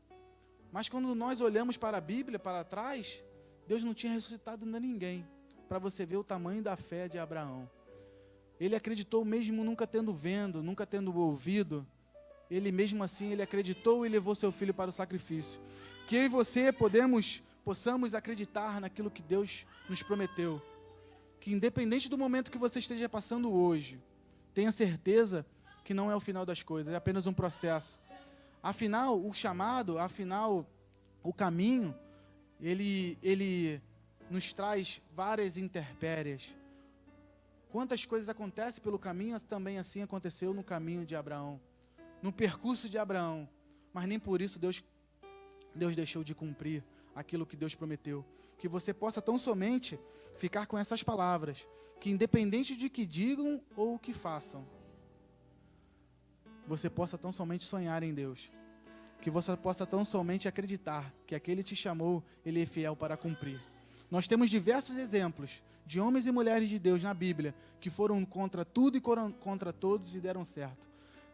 Mas quando nós olhamos para a Bíblia, para trás, Deus não tinha ressuscitado ainda ninguém, para você ver o tamanho da fé de Abraão. Ele acreditou mesmo nunca tendo vendo, nunca tendo ouvido. Ele mesmo assim, ele acreditou e levou seu filho para o sacrifício. Que eu e você possamos acreditar naquilo que Deus nos prometeu. Que independente do momento que você esteja passando hoje, tenha certeza que não é o final das coisas, é apenas um processo. Afinal, o chamado, o caminho, ele nos traz várias intempéries. Quantas coisas acontecem pelo caminho, também assim aconteceu no caminho de Abraão, no percurso de Abraão. Mas nem por isso Deus deixou de cumprir aquilo que Deus prometeu. Que você possa tão somente ficar com essas palavras, que independente de que digam ou o que façam, você possa tão somente sonhar em Deus. Que você possa tão somente acreditar que aquele te chamou, ele é fiel para cumprir. Nós temos diversos exemplos de homens e mulheres de Deus na Bíblia que foram contra tudo e contra todos e deram certo.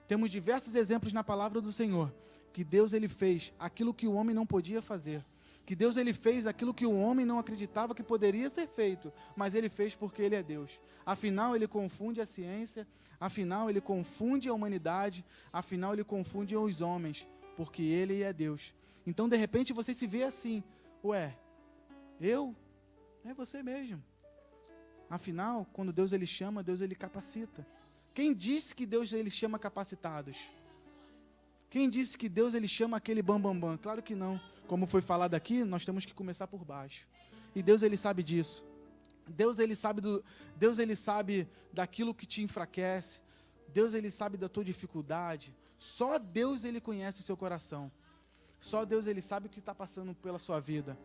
Temos diversos exemplos na palavra do Senhor que Deus ele fez aquilo que o homem não podia fazer. Que Deus ele fez aquilo que o homem não acreditava que poderia ser feito, mas ele fez porque ele é Deus. Afinal, ele confunde a ciência, afinal, ele confunde a humanidade, afinal, ele confunde os homens, porque ele é Deus. Então, de repente, você se vê assim, é você mesmo. Afinal, quando Deus ele chama, Deus ele capacita. Quem disse que Deus ele chama capacitados? Quem disse que Deus ele chama aquele bam? Claro que não. Como foi falado aqui, nós temos que começar por baixo. E Deus ele sabe disso. Deus ele sabe daquilo que te enfraquece. Deus ele sabe da tua dificuldade. Só Deus ele conhece o seu coração. Só Deus ele sabe o que está passando pela sua vida.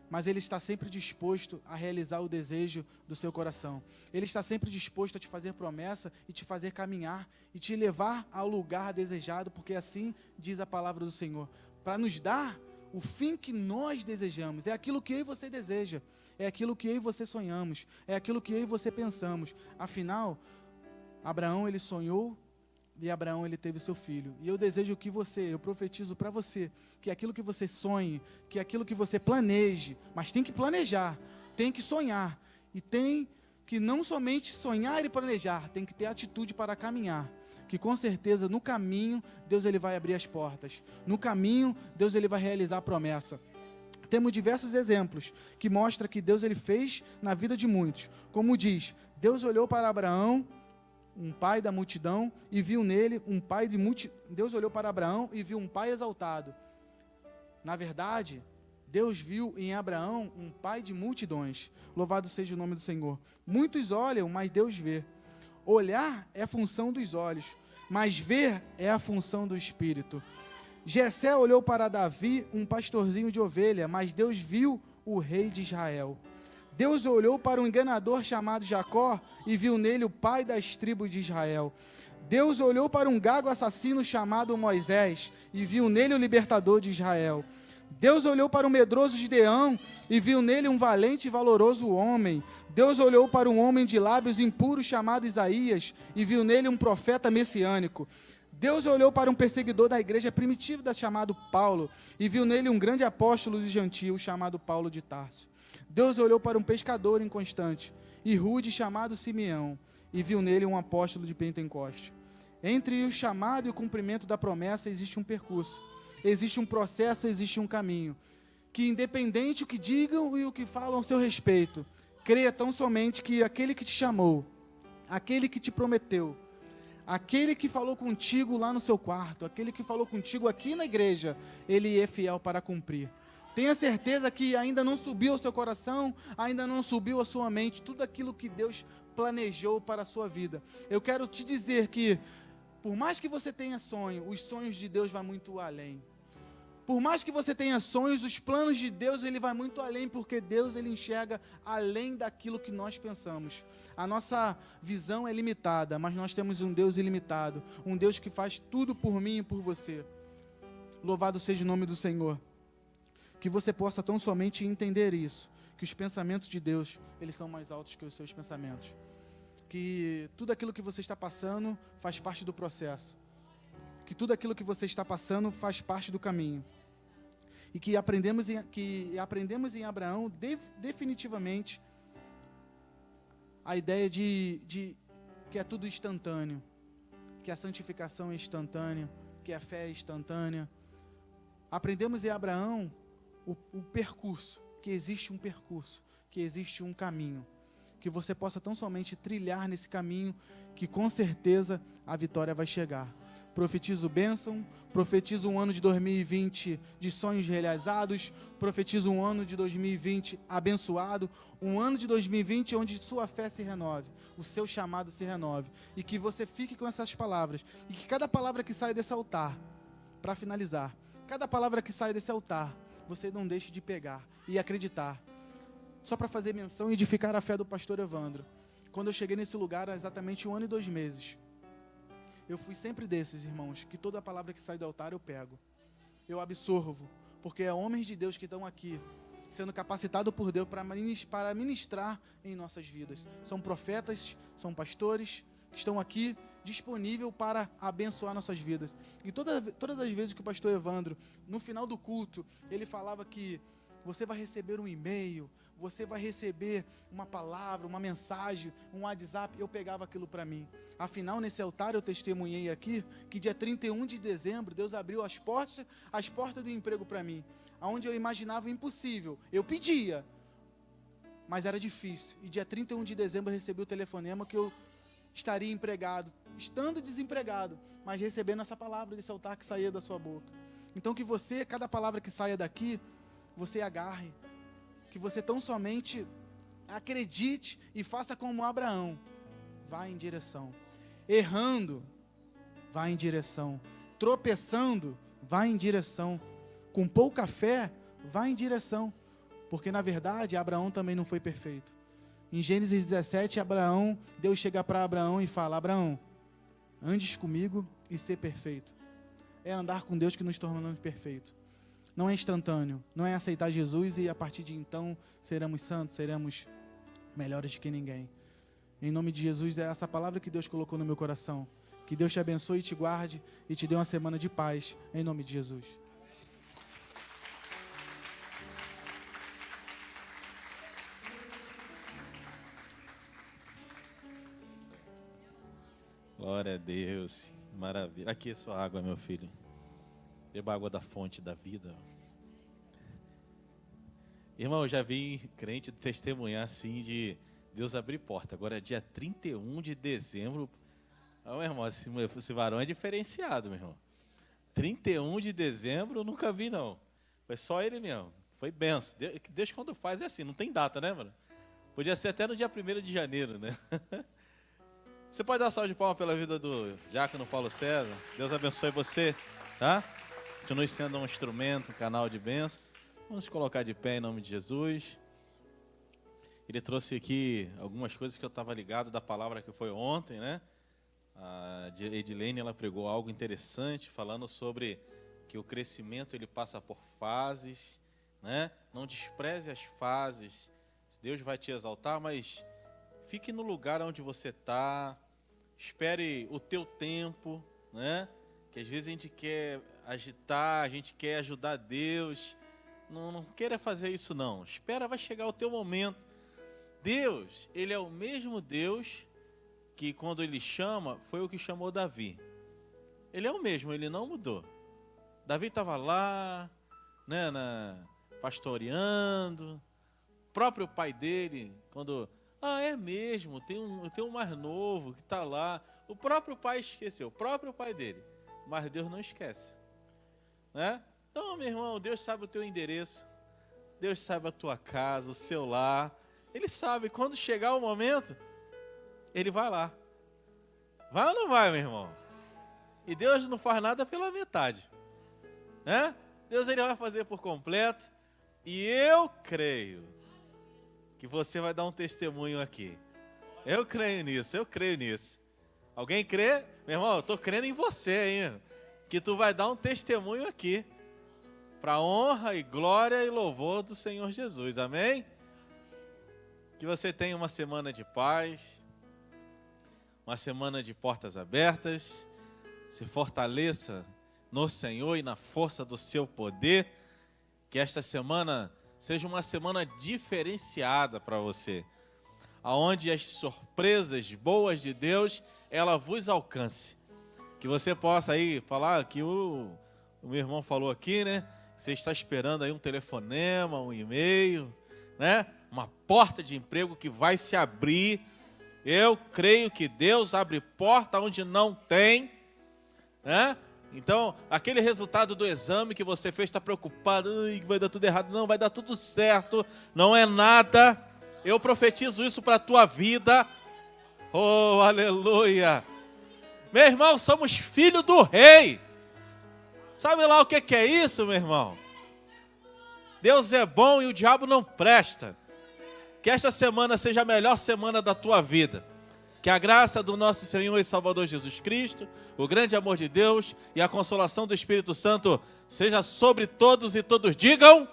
Mas ele está sempre disposto a realizar o desejo do seu coração. Ele está sempre disposto a te fazer promessa e te fazer caminhar e te levar ao lugar desejado, porque assim diz a palavra do Senhor, para nos dar o fim que nós desejamos. É aquilo que eu e você deseja, é aquilo que eu e você sonhamos, é aquilo que eu e você pensamos. Afinal, Abraão ele sonhou e Abraão ele teve seu filho. E eu desejo que eu profetizo para você, que aquilo que você sonhe, que aquilo que você planeje, mas tem que planejar, tem que sonhar, e tem que não somente sonhar e planejar, tem que ter atitude para caminhar, que com certeza no caminho Deus ele vai abrir as portas, no caminho Deus ele vai realizar a promessa. Temos diversos exemplos que mostram que Deus ele fez na vida de muitos, como diz, Deus olhou para Abraão, um pai da multidão, e viu nele um pai de multidão. Deus olhou para Abraão e viu um pai exaltado. Na verdade, Deus viu em Abraão um pai de multidões. Louvado seja o nome do Senhor. Muitos olham, mas Deus vê. Olhar é função dos olhos, mas ver é a função do Espírito. Jessé olhou para Davi, um pastorzinho de ovelha, mas Deus viu o rei de Israel. Deus olhou para um enganador chamado Jacó e viu nele o pai das tribos de Israel. Deus olhou para um gago assassino chamado Moisés e viu nele o libertador de Israel. Deus olhou para um medroso Gideão e viu nele um valente e valoroso homem. Deus olhou para um homem de lábios impuros chamado Isaías e viu nele um profeta messiânico. Deus olhou para um perseguidor da igreja primitiva chamado Paulo e viu nele um grande apóstolo de gentios chamado Paulo de Tarso. Deus olhou para um pescador inconstante e rude chamado Simeão e viu nele um apóstolo de Pentecoste. Entre o chamado e o cumprimento da promessa existe um percurso, existe um processo, existe um caminho, que independente o que digam e o que falam a seu respeito, creia tão somente que aquele que te chamou, aquele que te prometeu, aquele que falou contigo lá no seu quarto, aquele que falou contigo aqui na igreja, ele é fiel para cumprir. Tenha certeza que ainda não subiu ao seu coração, ainda não subiu à sua mente, tudo aquilo que Deus planejou para a sua vida. Eu quero te dizer que, por mais que você tenha sonho, os sonhos de Deus vão muito além. Por mais que você tenha sonhos, os planos de Deus, ele vai muito além, porque Deus, ele enxerga além daquilo que nós pensamos. A nossa visão é limitada, mas nós temos um Deus ilimitado, um Deus que faz tudo por mim e por você. Louvado seja o nome do Senhor. Que você possa tão somente entender isso, que os pensamentos de Deus, eles são mais altos que os seus pensamentos. Que tudo aquilo que você está passando faz parte do processo. Que tudo aquilo que você está passando faz parte do caminho. E que aprendemos em Abraão definitivamente a ideia de que é tudo instantâneo, que a santificação é instantânea, que a fé é instantânea. Aprendemos em Abraão o percurso, que existe um percurso, que existe um caminho. Que você possa tão somente trilhar nesse caminho, que com certeza a vitória vai chegar. Profetizo bênção, profetizo um ano de 2020 de sonhos realizados, profetizo um ano de 2020 abençoado, um ano de 2020 onde sua fé se renove, o seu chamado se renove, e que você fique com essas palavras, e que cada palavra que sai desse altar, para finalizar, cada palavra que sai desse altar, você não deixe de pegar e acreditar. Só para fazer menção e edificar a fé do pastor Evandro. Quando eu cheguei nesse lugar há exatamente 1 ano e 2 meses, eu fui sempre desses, irmãos, que toda palavra que sai do altar eu pego, eu absorvo, porque é homens de Deus que estão aqui, sendo capacitados por Deus para ministrar em nossas vidas. São profetas, são pastores, que estão aqui disponível para abençoar nossas vidas. E todas as vezes que o pastor Evandro, no final do culto, ele falava que você vai receber um e-mail, você vai receber uma palavra, uma mensagem, um WhatsApp, eu pegava aquilo para mim. Afinal, nesse altar eu testemunhei aqui que dia 31 de dezembro, Deus abriu as portas do emprego para mim, onde eu imaginava impossível. Eu pedia, mas era difícil. E dia 31 de dezembro eu recebi o telefonema que eu estaria empregado, estando desempregado, mas recebendo essa palavra desse altar que saía da sua boca. Então que você, cada palavra que saia daqui, você agarre, que você tão somente acredite e faça como Abraão, vá em direção, errando, vá em direção, tropeçando, vá em direção, com pouca fé, vá em direção, porque na verdade Abraão também não foi perfeito. Em Gênesis 17, Deus chega para Abraão e fala: Abraão, andes comigo e ser perfeito. É andar com Deus que nos tornamos perfeitos. Não é instantâneo, não é aceitar Jesus e a partir de então seremos santos, seremos melhores do que ninguém. Em nome de Jesus, é essa palavra que Deus colocou no meu coração. Que Deus te abençoe e te guarde e te dê uma semana de paz, em nome de Jesus. Glória a Deus, maravilha. Aqui é sua água, meu filho. Beba água da fonte da vida. Irmão, eu já vi crente testemunhar assim de Deus abrir porta. Agora é dia 31 de dezembro. Ah, meu irmão, esse varão é diferenciado, meu irmão. 31 de dezembro eu nunca vi, não. Foi só ele mesmo. Foi benção. Deus quando faz é assim, não tem data, né, mano? Podia ser até no dia 1º de janeiro, né? Você pode dar uma salva de palmas pela vida do diácono Paulo César. Deus abençoe você, tá? Continue sendo um instrumento, um canal de bênção. Vamos nos colocar de pé em nome de Jesus. Ele trouxe aqui algumas coisas que eu estava ligado da palavra que foi ontem, né? A Edilene, ela pregou algo interessante, falando sobre que o crescimento ele passa por fases, né? Não despreze as fases. Deus vai te exaltar, mas fique no lugar onde você está. Espere o teu tempo, né? Que às vezes a gente quer agitar, a gente quer ajudar Deus. Não queira fazer isso não. Espera, vai chegar o teu momento. Deus, Ele é o mesmo Deus que quando Ele chama, foi o que chamou Davi. Ele é o mesmo, Ele não mudou. Davi estava lá, né, pastoreando. O próprio pai dele, quando... é mesmo, tem um mais novo que está lá. O próprio pai esqueceu, o próprio pai dele. Mas Deus não esquece, né? Então, meu irmão, Deus sabe o teu endereço. Deus sabe a tua casa, o seu lar. Ele sabe, quando chegar o momento, Ele vai lá. Vai ou não vai, meu irmão? E Deus não faz nada pela metade, né? Deus ele vai fazer por completo. E eu creio que você vai dar um testemunho aqui. Eu creio nisso. Alguém crê? Meu irmão, eu estou crendo em você, hein? Que tu vai dar um testemunho aqui. Para honra e glória e louvor do Senhor Jesus. Amém? Que você tenha uma semana de paz. Uma semana de portas abertas. Se fortaleça no Senhor e na força do seu poder. Que esta semana seja uma semana diferenciada para você. Aonde as surpresas boas de Deus, ela vos alcance. Que você possa aí falar que o meu irmão falou aqui, né? Você está esperando aí um telefonema, um e-mail, né? Uma porta de emprego que vai se abrir. Eu creio que Deus abre porta onde não tem, né? Então, aquele resultado do exame que você fez, está preocupado, vai dar tudo errado. Não, vai dar tudo certo, não é nada. Eu profetizo isso para a tua vida. Oh, aleluia. Meu irmão, somos filhos do rei. Sabe lá o que é isso, meu irmão? Deus é bom e o diabo não presta. Que esta semana seja a melhor semana da tua vida. Que a graça do nosso Senhor e Salvador Jesus Cristo, o grande amor de Deus e a consolação do Espírito Santo seja sobre todos e todos digam: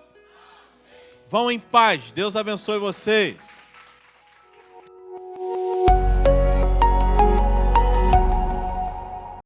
vão em paz. Deus abençoe vocês.